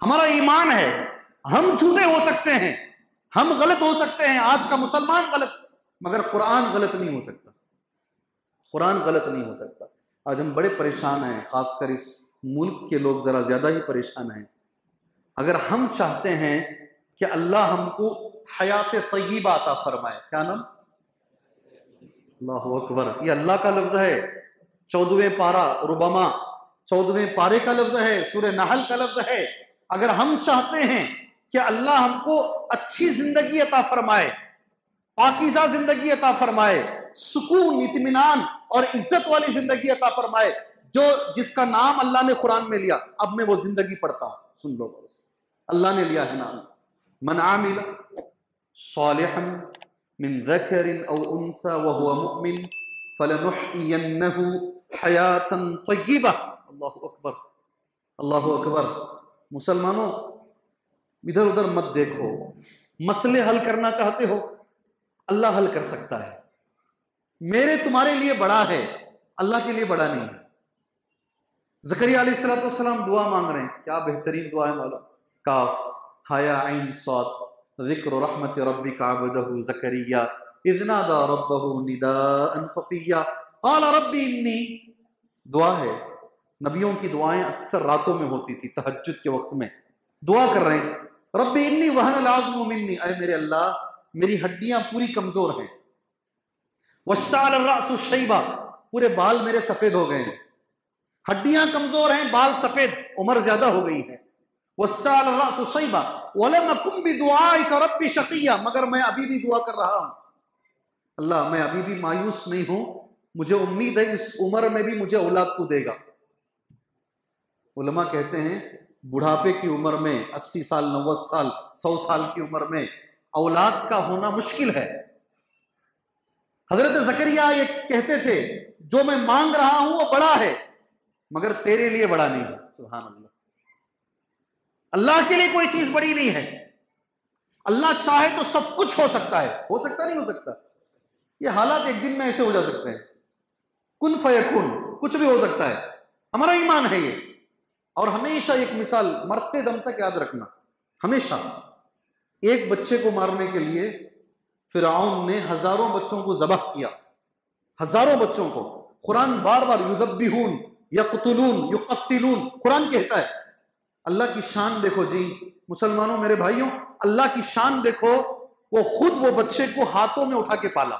हमारा ईमान है, हम झूठे हो सकते हैं, हम गलत हो सकते हैं, आज का मुसलमान गलत, मगर कुरान गलत नहीं हो सकता। कुरान गलत नहीं हो सकता। आज हम बड़े परेशान हैं, खासकर इस मुल्क के लोग जरा ज्यादा ही परेशान हैं। अगर हम चाहते हैं कि अल्लाह हमको हयात तय्यबा अता फरमाए, क्या नाम? अल्लाहु अकबर। ये अल्लाह का लफ्ज है, 14वें पारा रुबमा 14वें पारे का लफ्ज है, सूरह नहल का लफ्ज है। अगर हम चाहते हैं कि अल्लाह हमको अच्छी जिंदगी अता फरमाए, पाकीज़ा जिंदगी अता फरमाए, सुकून, इत्मीनान और इज्जत वाली जिंदगी अता फरमाए, जो जिसका नाम अल्लाह ने कुरान में लिया। अब मैं वो जिंदगी पढ़ता हूं, सुन लो बस। अल्लाह ने लिया है नाम, मन आमिला सालिहन मिन ज़करिन औ उन्सा व हुवा मुमिन फलनुहयिन्नहु हयातन तय्यिबा। अल्लाहु अकबर, अल्लाहु अकबर। मुसलमानों, इधर उधर मत देखो। मसले हल करना चाहते हो, अल्लाह हल कर सकता है। मेरे तुम्हारे लिए बड़ा है, अल्लाह के लिए बड़ा नहीं है। ज़करिया अलैहिस्सलाम दुआ मांग रहे हैं, क्या बेहतरीन दुआ है मालूम? काफ हाया ऐन साद ज़िक्र रहमत रब्बिका अब्दहु ज़करिया इज़ नादा रब्बहु निदाअन खफ़िय्या क़ाल रब्बी इन्नी। दुआ है, नबियों की दुआएं अक्सर रातों में होती थी, तहज्जुद के वक्त में दुआ कर रहे हैं, रब्बी इन्नी वहनल अज़्मु मिन्नी, ऐ मेरे अल्लाह मेरी हड्डियां पूरी कमजोर हैं, वश्तअल अर्रअसु शैबा, पूरे बाल मेरे सफेद हो गए हैं। हड्डियां कमजोर हैं, बाल सफेद, उम्र ज्यादा हो गई है। वश्तअल अर्रअसु शैबा वलम अकुम बिदुआइका रब्बी शक़िय्या, मगर मैं अभी भी दुआ कर रहा हूं, अल्लाह मैं अभी भी मायूस नहीं हूं, मुझे उम्मीद है इस उम्र में भी मुझे औलाद तू देगा। उलमा कहते हैं बुढ़ापे की उम्र में 80 साल 90 साल 100 साल की उम्र में औलाद का होना मुश्किल है। हजरत ज़करिया ये कहते थे, जो मैं मांग रहा हूं वो बड़ा है, मगर तेरे लिए बड़ा नहीं है। सुभान अल्लाह। अल्लाह के लिए कोई चीज बड़ी नहीं है। अल्लाह चाहे तो सब कुछ हो सकता है, हो सकता नहीं हो सकता? ये हालात एक दिन में ऐसे हो जा सकते हैं, कुन फयकुन, कुछ भी हो सकता है। हमारा ईमान है ये। और हमेशा एक मिसाल मरते दम तक याद रखना, हमेशा एक बच्चे को मारने के लिए फिरऔन ने हजारों बच्चों को ज़बह किया, हजारों बच्चों को। कुरान बार बार युज़ब्बिहून यक़्तुलून युक़त्तिलून कुरान कहता है। अल्लाह की शान देखो जी मुसलमानों, मेरे भाइयों, अल्लाह की शान देखो। वो खुद वो बच्चे को हाथों में उठा के पाला,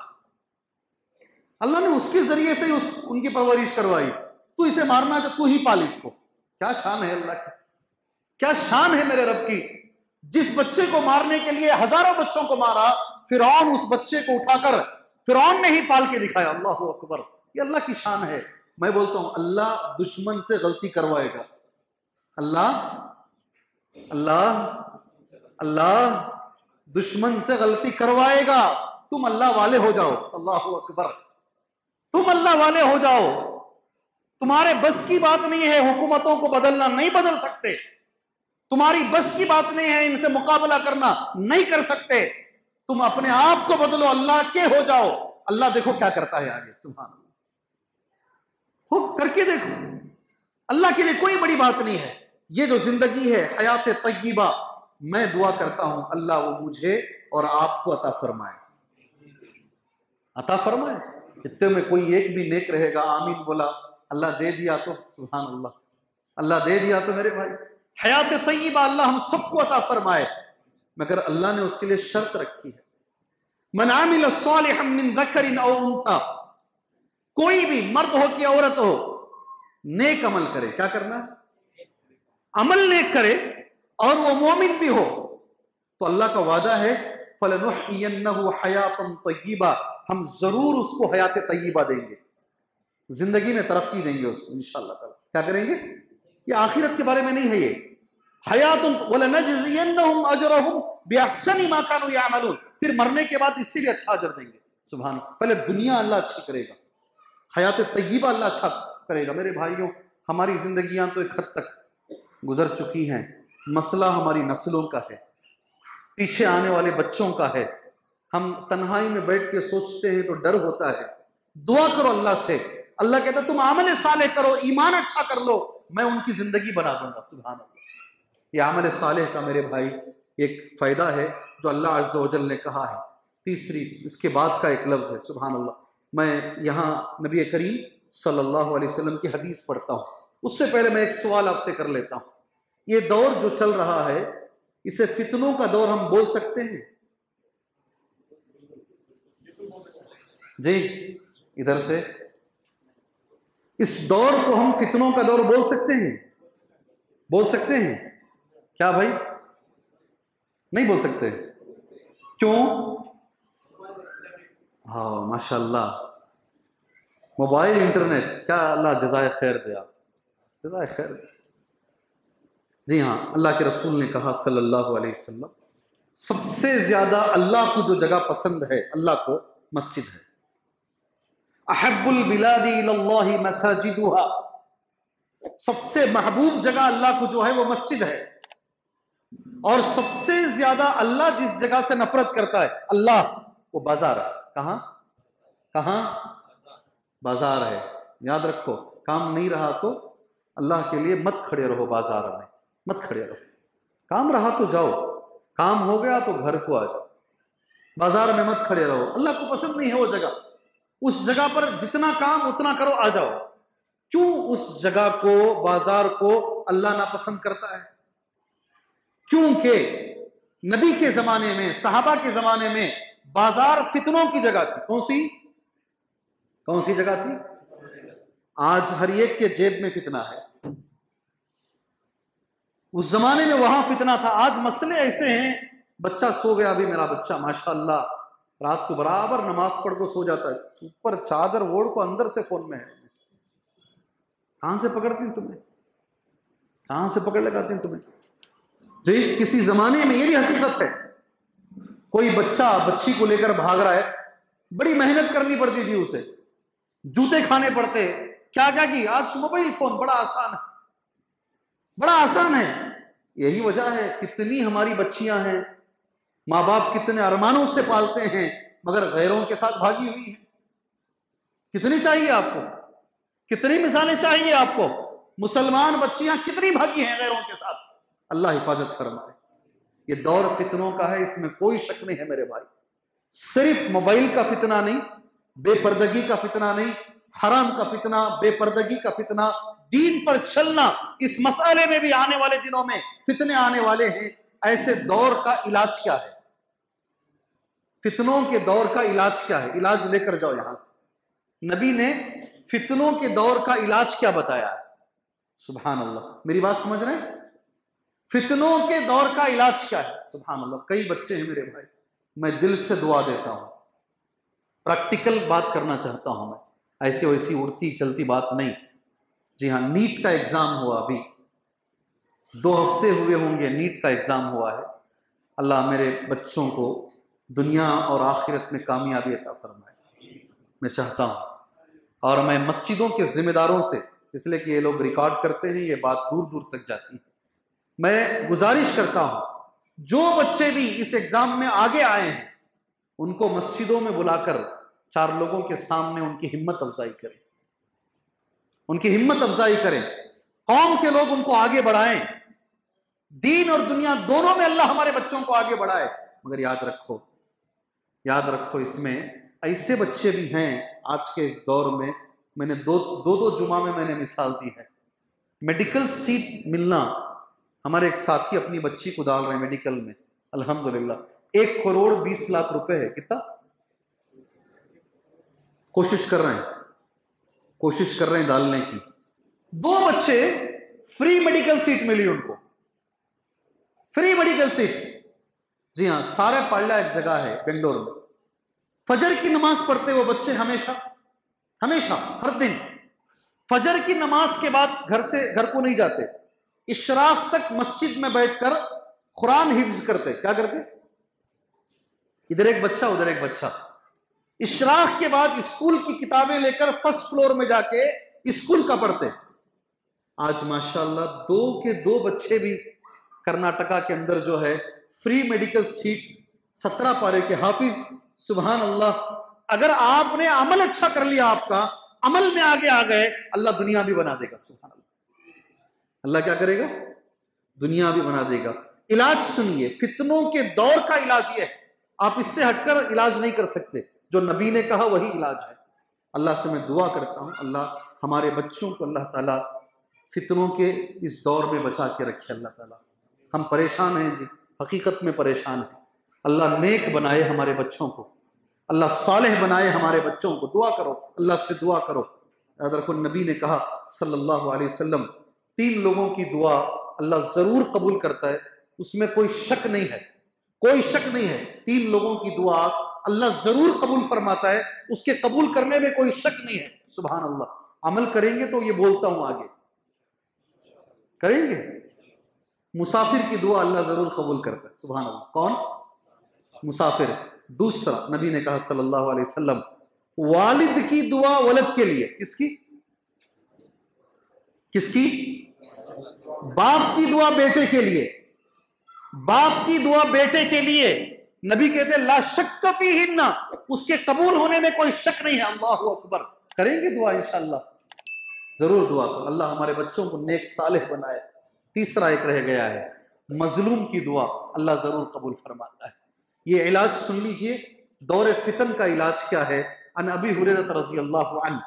अल्लाह ने उसके जरिए से ही उनकी परवरिश करवाई। तू इसे मारना तो तू ही पाल इसको। क्या शान है अल्लाह की, क्या शान है मेरे रब की। जिस बच्चे को मारने के लिए हजारों बच्चों को मारा, फिरौन उस बच्चे को उठाकर फिरौन ने ही पाल के दिखाया। अल्लाहु अकबर, ये अल्लाह की शान है। मैं बोलता हूं अल्लाह दुश्मन से गलती करवाएगा। अल्लाह अल्लाह अल्लाह दुश्मन से गलती करवाएगा। तुम अल्लाह वाले हो जाओ। अल्लाहु अकबर, तुम अल्लाह वाले हो जाओ। तुम्हारे बस की बात नहीं है हुकूमतों को बदलना, नहीं बदल सकते। तुम्हारी बस की बात नहीं है इनसे मुकाबला करना, नहीं कर सकते। तुम अपने आप को बदलो, अल्लाह के हो जाओ। अल्लाह देखो क्या करता है आगे। सुभान अल्लाह, हो करके देखो। अल्लाह के लिए कोई बड़ी बात नहीं है। ये जो जिंदगी है हयात तय्यबा, मैं दुआ करता हूं अल्लाह वो मुझे और आपको अता फरमाए, अता फरमाए। इतने में कोई एक भी नेक रहेगा, आमीन बोला, अल्लाह दे दिया तो सुभान अल्लाह, अल्लाह दे दिया तो मेरे भाई हयात तय्यबा अल्लाह हम सबको अता फरमाए। मगर अल्लाह ने उसके लिए शर्त रखी है, मन आमिल सालिहन मिन ज़करिन औ उन्सा, कोई भी मर्द हो कि औरत हो नेक अमल करे। क्या करना है? अमल नेक करे और वो मोमिन भी हो, तो अल्लाह का वादा है फलनुहयिन्नहु हयातन तय्यबा, हम जरूर उसको हयात तय्यबा देंगे, जिंदगी में तरक्की देंगे उसको इंशाअल्लाह ताला। क्या करेंगे? ये आखिरत के बारे में नहीं है, ये हयातुन वलनजज़ियन्नहुम अजरहुम बिअहसनि मा कानू यअमलून, फिर मरने के बाद इससे भी अच्छा अजर देंगे। सुभान, पहले दुनिया अल्लाह अच्छी करेगा, हयात तय्यबा अल्लाह अच्छा करेगा। मेरे भाइयों, हमारी जिंदगियां तो एक हद तक गुजर चुकी हैं, मसला हमारी नस्लों का है, पीछे आने वाले बच्चों का है। हम तन्हाई में बैठ के सोचते हैं तो डर होता है। दुआ करो अल्लाह से, अल्लाह कहता है तुम आमल सालेह करो, ईमान अच्छा कर लो, मैं उनकी जिंदगी बना दूंगा। सुभान अल्लाह, ये आमल सालेह का मेरे भाई एक फायदा है जो अल्लाह अज़्ज़ व जल ने कहा है। तीसरी, इसके बाद का एक लफ्ज़ है सुभान अल्लाह। मैं यहाँ नबी करीम सल्लल्लाहु अलैहि वसल्लम की हदीस पढ़ता हूँ, उससे पहले मैं एक सवाल आपसे कर लेता हूँ। ये दौर जो चल रहा है इसे फितनों का दौर हम बोल सकते हैं? जी, इधर से, इस दौर को हम फितनों का दौर बोल सकते हैं? बोल सकते हैं क्या भाई? नहीं बोल सकते? क्यों? हाँ माशाल्लाह, मोबाइल इंटरनेट, क्या अल्लाह जज़ाए खैर दे, आप जज़ाए खैर दे। जी हाँ, अल्लाह के रसूल ने कहा सल्लल्लाहु अलैहि वसल्लम, सबसे ज्यादा अल्लाह को जो जगह पसंद है, अल्लाह को मस्जिद है। अहब्बुल बिलादी इलल्लाहि मसाजिदुहा, सबसे महबूब जगह अल्लाह को जो है वो मस्जिद है। और सबसे ज्यादा अल्लाह जिस जगह से नफरत करता है अल्लाह, वो बाजार है। कहां? कहां? बाजार है। याद रखो, काम नहीं रहा तो अल्लाह के लिए मत खड़े रहो, बाजार में मत खड़े रहो। काम रहा तो जाओ, काम हो गया तो घर को आ जाओ, बाजार में मत खड़े रहो। अल्लाह को पसंद नहीं है वो जगह। उस जगह पर जितना काम उतना करो, आ जाओ। क्यों उस जगह को, बाजार को अल्लाह नापसंद करता है? क्योंकि नबी के जमाने में, सहाबा के जमाने में बाजार फितनों की जगह थी। कौन सी? कौन सी जगह थी? आज हर एक के जेब में फितना है, उस जमाने में वहां फितना था। आज मसले ऐसे हैं, बच्चा सो गया, अभी मेरा बच्चा माशाअल्लाह रात को बराबर नमाज पढ़ को सो जाता है, ऊपर चादर ओढ़ को अंदर से फोन में है। कहां से पकड़ती हैं तुम्हें? कहां से पकड़ लगाती हैं तुम्हें? जी, किसी जमाने में ये भी हकीकत है, कोई बच्चा बच्ची को लेकर भाग रहा है, बड़ी मेहनत करनी पड़ती थी उसे, जूते खाने पड़ते, क्या क्या की। आज मोबाइल फोन बड़ा आसान है, बड़ा आसान है। यही वजह है कितनी हमारी बच्चियां हैं, माँ बाप कितने अरमानों से पालते हैं, मगर गैरों के साथ भागी हुई है। कितनी चाहिए आपको? कितनी मिसालें चाहिए आपको? मुसलमान बच्चियां कितनी भागी हैं गैरों के साथ। अल्लाह हिफाजत फरमाए। ये दौर फितनों का है, इसमें कोई शक नहीं है मेरे भाई। सिर्फ मोबाइल का फितना नहीं, बेपर्दगी का फितना नहीं, हराम का फितना, बेपर्दगी का फितना, दीन पर चलना, इस मसाले में भी आने वाले दिनों में फितने आने वाले हैं। ऐसे दौर का इलाज क्या है? फितनों के दौर का इलाज क्या है? इलाज लेकर जाओ यहां से। नबी ने फितनों के दौर का इलाज क्या बताया है? सुभान अल्लाह, मेरी बात समझ रहे हैं? फितनों के दौर का इलाज क्या है? सुभान अल्लाह। कई बच्चे हैं मेरे भाई, मैं दिल से दुआ देता हूं, प्रैक्टिकल बात करना चाहता हूं मैं, ऐसी वैसी उड़ती चलती बात नहीं। जी हाँ, नीट का एग्जाम हुआ, अभी 2 हफ्ते हुए होंगे नीट का एग्जाम हुआ है। अल्लाह मेरे बच्चों को दुनिया और आखिरत में कामयाबी अता फरमाए, मैं चाहता हूं। और मैं मस्जिदों के जिम्मेदारों से, इसलिए कि ये लोग रिकॉर्ड करते हैं, ये बात दूर दूर तक जाती है, मैं गुजारिश करता हूं, जो बच्चे भी इस एग्जाम में आगे आए हैं उनको मस्जिदों में बुलाकर 4 लोगों के सामने उनकी हिम्मत अफजाई करें, उनकी हिम्मत अफजाई करें। कौम के लोग उनको आगे बढ़ाएं, दीन और दुनिया दोनों में अल्लाह हमारे बच्चों को आगे बढ़ाए। मगर याद रखो, याद रखो, इसमें ऐसे बच्चे भी हैं आज के इस दौर में। मैंने दो जुमा में मैंने मिसाल दी है, मेडिकल सीट मिलना। हमारे एक साथी अपनी बच्ची को डाल रहे हैं मेडिकल में, अल्हम्दुलिल्लाह 1 करोड़ 20 लाख रुपए है। कितना? कोशिश कर रहे हैं, कोशिश कर रहे हैं डालने की। 2 बच्चे, फ्री मेडिकल सीट मिली उनको, फ्री मेडिकल सीट। जी हाँ, सारे पाल्ला एक जगह है बेंगलोर में। फजर की नमाज पढ़ते वो बच्चे हमेशा हमेशा हर दिन फजर की नमाज के बाद घर को नहीं जाते, इशराक तक मस्जिद में बैठकर कुरान हिफ्ज करते। क्या करते? इधर एक बच्चा उधर एक बच्चा, इशराक के बाद स्कूल की किताबें लेकर फर्स्ट फ्लोर में जाके स्कूल का पढ़ते। आज माशाल्लाह 2 के 2 बच्चे भी कर्नाटका के अंदर जो है फ्री मेडिकल सीट, 17 पारे के हाफिज। सुभान अल्लाह, अगर आपने अमल अच्छा कर लिया, आपका अमल में आगे आ गए, अल्लाह दुनिया भी बना देगा। सुभान अल्लाह, अल्लाह क्या करेगा? दुनिया भी बना देगा। इलाज सुनिए, फितनों के दौर का इलाज यह है, आप इससे हटकर इलाज नहीं कर सकते। जो नबी ने कहा वही इलाज है। अल्लाह से मैं दुआ करता हूं, अल्लाह हमारे बच्चों को अल्लाह ताला फितनों के इस दौर में बचा के रखे अल्लाह ताला। हम परेशान हैं जी, हकीकत में परेशान हैं। अल्लाह नेक बनाए हमारे बच्चों को, अल्लाह सालेह बनाए हमारे बच्चों को। दुआ करो, अल्लाह से दुआ करो। याद रखो, नबी ने कहा सल्लल्लाहु अलैहि वसल्लम, 3 लोगों की दुआ अल्लाह ज़रूर कबूल करता है, उसमें कोई शक नहीं है, कोई शक नहीं है। 3 लोगों की दुआ अल्लाह ज़रूर कबूल फरमाता है, उसके कबूल करने में कोई शक नहीं है। सुभान अल्लाह। अमल करेंगे तो ये बोलता हूं, आगे करेंगे। मुसाफिर की दुआ अल्लाह ज़रूर कबूल करता है। सुभान अल्लाह। कौन? मुसाफिर। दूसरा, नबी ने कहा सल्लल्लाहु अलैहि वसल्लम, वालिद की दुआ वलद के लिए। किसकी? किसकी? बाप की दुआ बेटे के लिए, बाप की दुआ बेटे के लिए। नबी कहते ला शक्क फीहिन्ना, उसके कबूल होने में कोई शक नहीं है। अल्लाहु अकबर। करेंगे दुआ इंशाअल्लाह, जरूर दुआ करो। अल्लाह हमारे बच्चों को नेक सालेह बनाए। तीसरा एक रह गया है, मजलूम की दुआ अल्लाह जरूर कबूल फरमाता है। ये इलाज सुन लीजिए, दौरे फितन का इलाज क्या है। अन अबी हुरैरा रज़ियल्लाहु अन्हु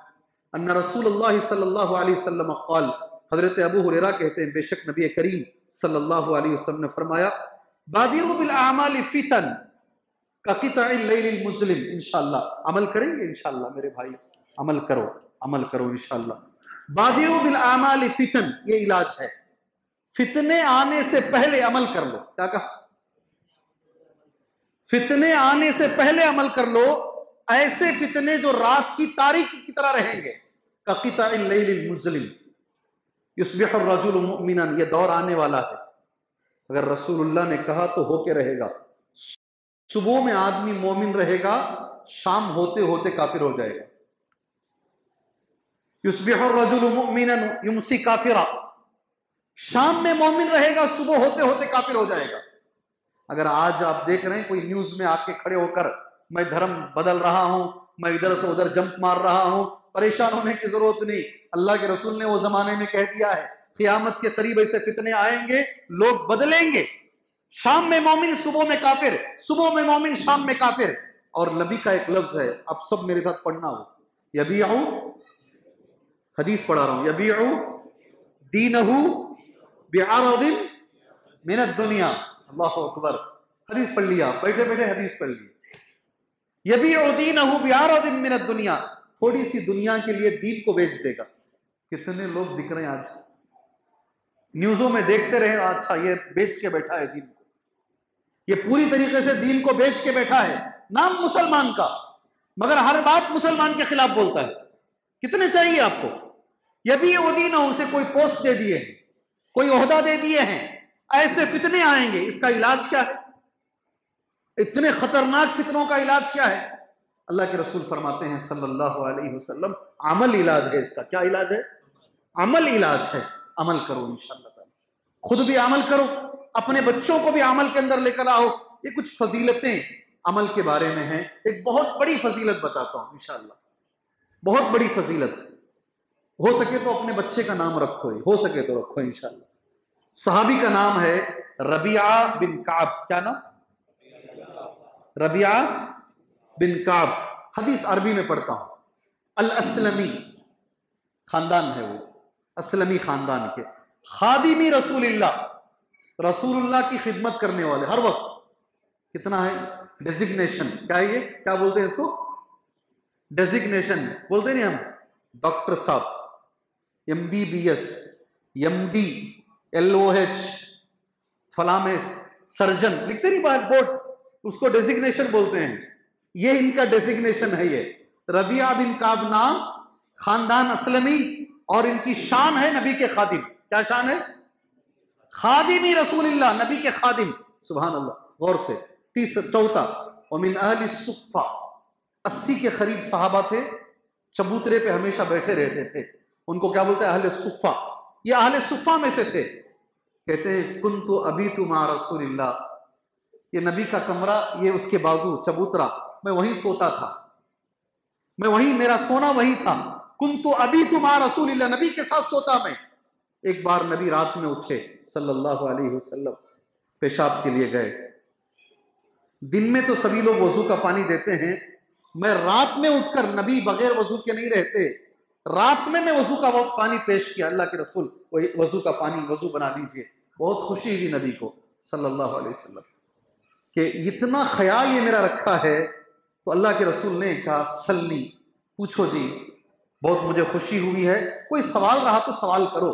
अन्ना रसूलुल्लाह सल्लल्लाहु अलैहि वसल्लम क़ाल, हजरत अबू हुरैरा कहते हैं, बेशक नबी करीम सल्लल्लाहु अलैहि वसल्लम ने फरमाया, बादिरु बिल आमाल फितन कक़िताइल लैलिल मुज़लिम। इंशाअल्लाह अमल करेंगे, इंशाअल्लाह मेरे भाई अमल करो, अमल करो इंशाअल्लाह। बादिरु बिल आमाल फितन, ये इलाज है। फितने आने से पहले अमल कर लो। क्या कहा? फितने आने से पहले अमल कर लो। ऐसे फितने जो रात की तारीकी की तरह रहेंगे। कक़िताइल लैलिल मुज़लिम युस्बिहु अर्रजुलु मुमिनन, ये दौर आने वाला है। अगर रसूलुल्लाह ने कहा तो होके रहेगा। सुबह में आदमी मोमिन रहेगा, शाम होते होते काफिर हो जाएगा। युस्बिहु अर्रजुलु मुमिनन युमसी काफिरा, शाम में मोमिन रहेगा, सुबह होते होते काफिर हो जाएगा। अगर आज आप देख रहे हैं कोई न्यूज में आके खड़े होकर मैं धर्म बदल रहा हूं, मैं इधर से उधर जंप मार रहा हूं, परेशान होने की जरूरत नहीं। अल्लाह के रसूल ने वो जमाने में कह दिया है, क़यामत के करीब ऐसे फितने आएंगे, लोग बदलेंगे। शाम में मोमिन, सुबह में काफिर, सुबह में मोमिन, शाम में काफिर। और नबी का एक लफ्ज है, आप सब मेरे साथ पढ़ना हो, यबीउ, हदीस पढ़ा रहा हूं, यबीउ दीनहु बिअरदिन मिनद दुनिया। अल्लाहु अकबर। हदीस पढ़ लिया, बैठे बैठे हदीस पढ़ ली। यबीउ दीनहु बिअरदिन मिनद दुनिया, थोड़ी सी दुनिया के लिए दीन को बेच देगा। कितने लोग दिख रहे हैं आज न्यूज़ों में, देखते रहे, अच्छा ये बेच के बैठा है दीन को, ये पूरी तरीके से दीन को बेच के बैठा है, नाम मुसलमान का, मगर हर बात मुसलमान के खिलाफ बोलता है। कितने चाहिए आपको? यबीउ दीनहु, उसे कोई पोस्ट दे दिए हैं, कोई ओहदा दे दिए हैं। ऐसे फितने आएंगे, इसका इलाज क्या है? इतने खतरनाक फितनों का इलाज क्या है? अल्लाह के रसूल फरमाते हैं सल्लल्लाहु अलैहि वसल्लम, अमल इलाज है इसका। क्या इलाज है? अमल इलाज है। अमल करो इंशाअल्लाह ताला, खुद भी अमल करो, अपने बच्चों को भी अमल के अंदर लेकर आओ। ये कुछ फजीलतें अमल के बारे में हैं। एक बहुत बड़ी फजीलत बताता हूं इंशाअल्लाह, बहुत बड़ी फजीलत। हो सके तो अपने बच्चे का नाम रखो, हो सके तो रखो इंशाअल्लाह। सहाबी का नाम है रबिया बिन काब। क्या नाम? रबिया बिन काब। हदीस अरबी में पढ़ता हूं। अल अस्लमी खानदान है वो, अस्लमी खानदान के, खादिमी रसूलुल्लाह, रसूलुल्लाह की खिदमत करने वाले हर वक्त। कितना है डेजिग्नेशन? क्या है ये? क्या बोलते हैं इसको? डेजिग्नेशन बोलते नहीं हम? डॉक्टर साहब, MBBS, MD, LOH, फलामे सर्जन, लिखते नहीं बाहर बोर्ड, उसको डेजिग्नेशन बोलते हैं। ये इनका डेजिग्नेशन है। ये रबिया बिन काब नाम, खानदान असलमी, और इनकी शान है नबी के खादिम। क्या शान है? खादिमी रसूलुल्लाह, नबी के खादिम। सुभान अल्लाह। गौर से। चौथा, वमिन अहली सुफ़्फ़ा, 80 के करीब सहाबा थे, चबूतरे पे हमेशा बैठे रहते थे। उनको क्या बोलते हैं? अहले सुफ़्फ़ा। ये अहले सुफ़्फ़ा में से थे। कहते हैं कुन्तु अबीतु मा रसूलिल्लाह, ये नबी का कमरा, ये उसके बाजू चबूतरा, मैं वहीं सोता था, मैं वहीं, मेरा सोना वहीं था। कुन्तु अबीतु मा रसूलिल्लाह, नबी के साथ सोता मैं। एक बार नबी रात में उठे सल्लल्लाहु अलैहि वसल्लम, पेशाब के लिए गए। दिन में तो सभी लोग वजू का पानी देते हैं, मैं रात में उठकर, नबी बगैर वजू के नहीं रहते, रात में मैं वजू का पानी पेश किया, अल्लाह के रसूल वही वजू का पानी, वजू बना लीजिए। बहुत खुशी हुई नबी को सल्लल्लाहु अलैहि वसल्लम कि इतना ख्याल ये मेरा रखा है। तो अल्लाह के रसूल ने कहा सल्ली, पूछो जी, बहुत मुझे खुशी हुई है, कोई सवाल रहा तो सवाल करो,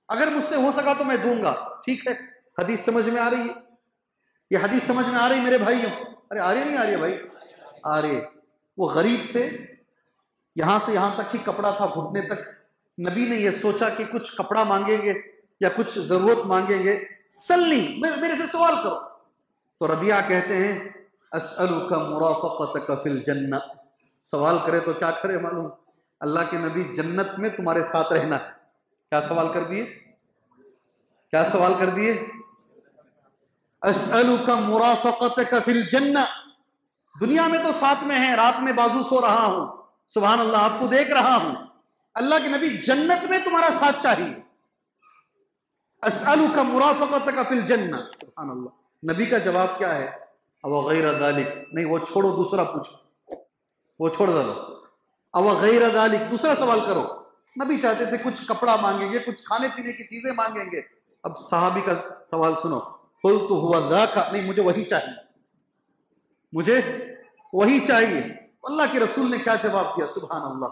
अगर मुझसे हो सका तो मैं दूंगा। ठीक है, हदीस समझ में आ रही है? ये हदीस समझ में आ रही मेरे भाइयों? अरे आ रही नहीं आ रही है भाई? आ रही। वो गरीब थे, यहां से यहां तक ही कपड़ा था, घुटने तक। नबी ने यह सोचा कि कुछ कपड़ा मांगेंगे या कुछ जरूरत मांगेंगे, सल्ली, मेरे से सवाल करो। तो रबिया कहते हैं अस्अलुका मुराफक़तका फिल जन्नह, सवाल करे तो क्या करे मालूम? अल्लाह के नबी, जन्नत में तुम्हारे साथ रहना है। क्या सवाल कर दिए? क्या सवाल कर दिए? अस्अलुका मुराफक़तका फिल जन्नह, दुनिया में तो साथ में है, रात में बाजू सो रहा हूं, सुभान अल्लाह, आपको देख रहा हूं। अल्लाह के नबी, जन्नत में तुम्हारा साथ चाहिए। अस्अलुका मुराफक़तका फिल जन्नह, सुभान अल्लाह। नबी का जवाब क्या है? अव गैर ज़ालिक, नहीं वो छोड़ो, दूसरा पूछो, वो छोड़ दो। अव गैर ज़ालिक, दूसरा सवाल करो। नबी चाहते थे कुछ कपड़ा मांगेंगे, कुछ खाने पीने की चीजें मांगेंगे। अब सहाबी का सवाल सुनो, कुल तो हुआ ज़ाका, नहीं मुझे वही चाहिए, मुझे वही चाहिए। अल्लाह के रसूल ने क्या जवाब दिया? सुभान अल्लाह,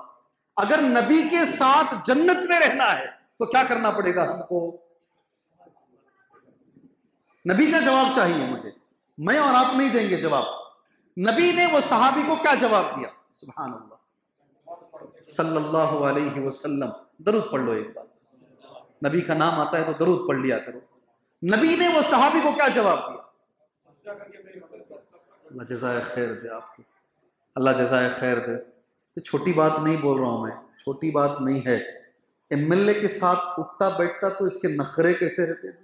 अगर नबी के साथ जन्नत में रहना है तो क्या करना पड़ेगा हमको? नबी का जवाब चाहिए मुझे, मैं और आप नहीं देंगे जवाब। नबी ने वो सहाबी को क्या जवाब दिया? सुभान अल्लाह सल्लल्लाहु अलैहि वसल्लम। दरूद पढ़ लो एक बार, नबी का नाम आता है तो दरूद पढ़ लिया करो। नबी ने वो सहाबी को क्या जवाब दिया? अल्लाह जज़ाए खैर दे आपको, अल्लाह जज़ाए खैर दे। ये छोटी बात नहीं बोल रहा हूं मैं, छोटी बात नहीं है। एमएलए के साथ उठता बैठता तो इसके नखरे कैसे रहते हैं?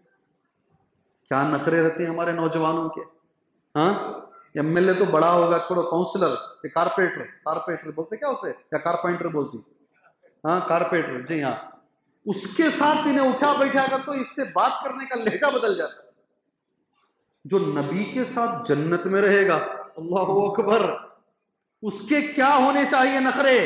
क्या नखरे रहते हैं हमारे नौजवानों के। हाँ, एमएलए तो बड़ा होगा, छोड़ो, काउंसलर, कारपेंटर, कारपेंटर बोलते क्या उसे, या कारपेंटर बोलती? हाँ, कारपेंटर, जी हाँ। उसके साथ इन्हें उठा बैठा कर तो इससे बात करने का लहजा बदल जाता है। जो नबी के साथ जन्नत में रहेगा, अल्लाहु अकबर, उसके क्या होने चाहिए नखरे?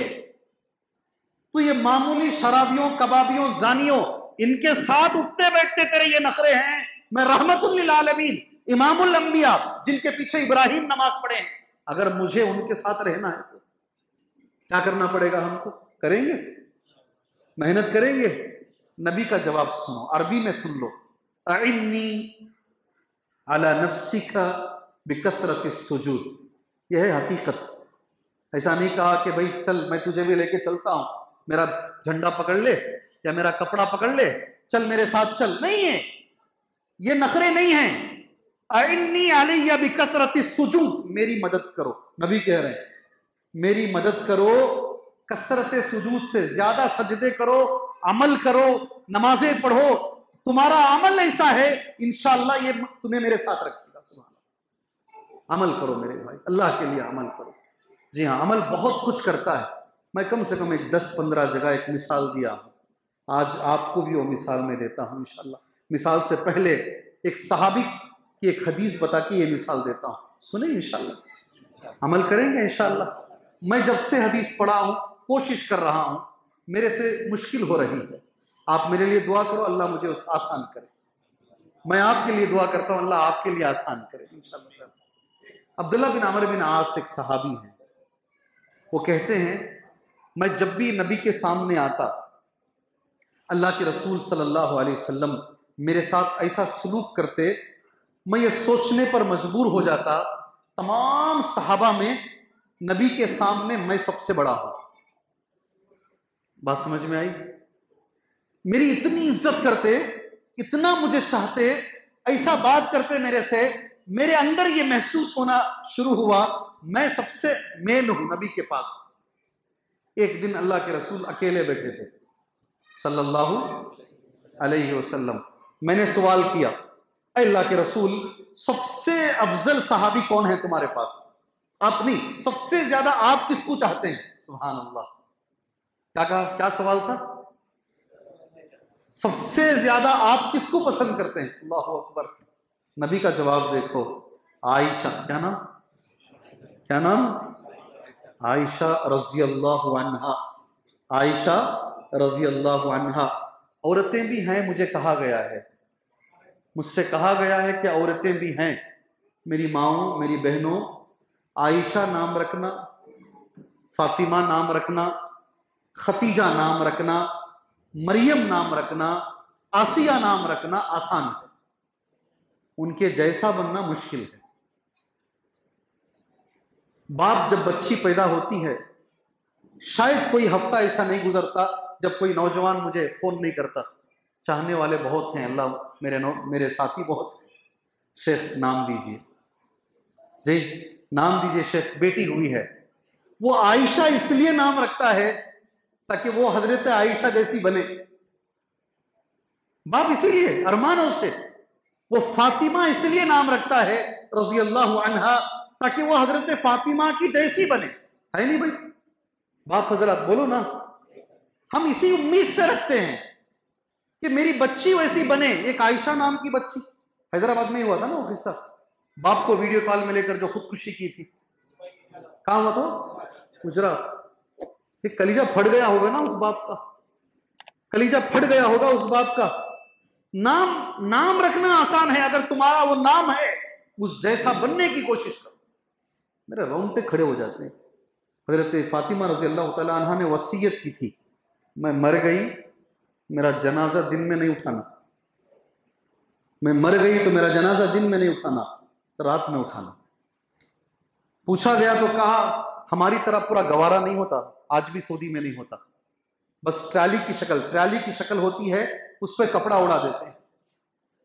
तो ये मामूली शराबियों, कबाबियों, जानियों, इनके साथ उठते बैठते तेरे ये नखरे हैं। मैं रहमतुल लिल आलमीन, इमामुल अंबिया, जिनके पीछे इब्राहिम नमाज पढ़े हैं, अगर मुझे उनके साथ रहना है तो क्या करना पड़ेगा हमको? करेंगे, मेहनत करेंगे। नबी का जवाब सुनो, अरबी में सुन लो। अइन्नी अला नफ्सिका बिकथरतिस सुजूद, यह है हकीकत। ऐसा नहीं कहा कि भाई चल मैं तुझे भी लेके चलता हूं, मेरा झंडा पकड़ ले या मेरा कपड़ा पकड़ ले, चल मेरे साथ चल, नहीं है, ये नखरे नहीं है। अइन्नी अलैया बिकथरतिस सुजूद, मेरी मदद करो। नबी कह रहे हैं मेरी मदद करो, कसरत सुजूद से, ज्यादा सजदे करो, अमल करो, नमाजें पढ़ो। तुम्हारा अमल ऐसा है, इंशाअल्लाह ये तुम्हें मेरे साथ रखेगा। सुभान, अमल करो मेरे भाई, अल्लाह के लिए अमल करो। जी हाँ, अमल बहुत कुछ करता है। मैं कम से कम एक 10-15 जगह एक मिसाल दिया हूँ, आज आपको भी वो मिसाल में देता हूँ इंशाअल्लाह। मिसाल से पहले एक सहाबी की एक हदीस बता के ये मिसाल देता हूँ, सुने इंशाअल्लाह, अमल करेंगे इंशाअल्लाह। मैं जब से हदीस पढ़ा हूँ, कोशिश कर रहा हूँ, मेरे से मुश्किल हो रही है। आप मेरे लिए दुआ करो, अल्लाह मुझे उस आसान करे। मैं आपके लिए दुआ करता हूँ, अल्लाह आपके लिए आसान करे इंशाअल्लाह। अब्दुल्लाह बिन अमर बिन आस एक सहाबी हैं, वो कहते हैं मैं जब भी नबी के सामने आता, अल्लाह के रसूल सल्लल्लाहु अलैहि वसल्लम मेरे साथ ऐसा सलूक करते, मैं ये सोचने पर मजबूर हो जाता तमाम सहाबा में नबी के सामने मैं सबसे बड़ा हूं। बात समझ में आई? मेरी इतनी इज्जत करते, इतना मुझे चाहते, ऐसा बात करते मेरे से, मेरे अंदर ये महसूस होना शुरू हुआ मैं सबसे मेन हूं नबी के पास। एक दिन अल्लाह के रसूल अकेले बैठे थे सल्लल्लाहु अलैहि वसल्लम। मैंने सवाल किया, अल्लाह के रसूल, सबसे अफजल सहाबी कौन है तुम्हारे पास? आप नहीं, सबसे ज्यादा आप किसको चाहते हैं? सुभान अल्लाह, क्या कहा, क्या सवाल था? सबसे ज्यादा आप किसको पसंद करते हैं? अल्लाहु अकबर। नबी का जवाब देखो, आयशा, क्या नाम, क्या नाम? आयशा रज़ियल्लाहु अन्हा। आयशा रज़ी अल्लाह अन्हा। औरतें भी हैं, मुझे कहा गया है, मुझसे कहा गया है कि औरतें भी हैं। मेरी माओं, मेरी बहनों, आयशा नाम रखना, फातिमा नाम रखना, खतीजा नाम रखना, मरियम नाम रखना, आसिया नाम रखना आसान है, उनके जैसा बनना मुश्किल है। बाप जब बच्ची पैदा होती है, शायद कोई हफ्ता ऐसा नहीं गुजरता जब कोई नौजवान मुझे फोन नहीं करता। चाहने वाले बहुत हैं, अल्लाह, मेरे साथी बहुत हैं। शेख नाम दीजिए जी, नाम दीजिए शेख, बेटी हुई है। वो आयशा इसलिए नाम रखता है ताकि वो हजरत आयशा जैसी बने, बाप इसीलिए अरमान है उससे। वो फातिमा इसलिए नाम रखता है रज़ी अल्लाह अन्हा ताकि वो हजरत फातिमा की जैसी बने, है नहीं भाई? बाप हजरत बोलो ना, हम इसी उम्मीद से रखते हैं कि मेरी बच्ची वैसी बने। एक आयशा नाम की बच्ची, हैदराबाद में ही हुआ था ना वो किस्सा, बाप को वीडियो कॉल में लेकर जो खुदकुशी की थी। कहाँ हुआ था? गुजरात। कलीजा फट गया होगा ना उस बाप का, कलीजा फट गया होगा उस बाप का। नाम रखना आसान है, अगर तुम्हारा वो नाम है उस जैसा बनने की कोशिश करो। मेरे रोंगटे खड़े हो जाते हैं। हजरत फातिमा रज़ी अल्लाह तआला अन्हा ने वसीयत की थी, मैं मर गई मेरा जनाजा दिन में नहीं उठाना, मैं मर गई तो मेरा जनाजा दिन में नहीं उठाना, रात में उठाना। पूछा गया तो कहा हमारी तरह पूरा गवारा नहीं होता, आज भी सऊदी में नहीं होता, बस ट्राली की शक्ल होती है, उस पर कपड़ा उड़ा देते हैं।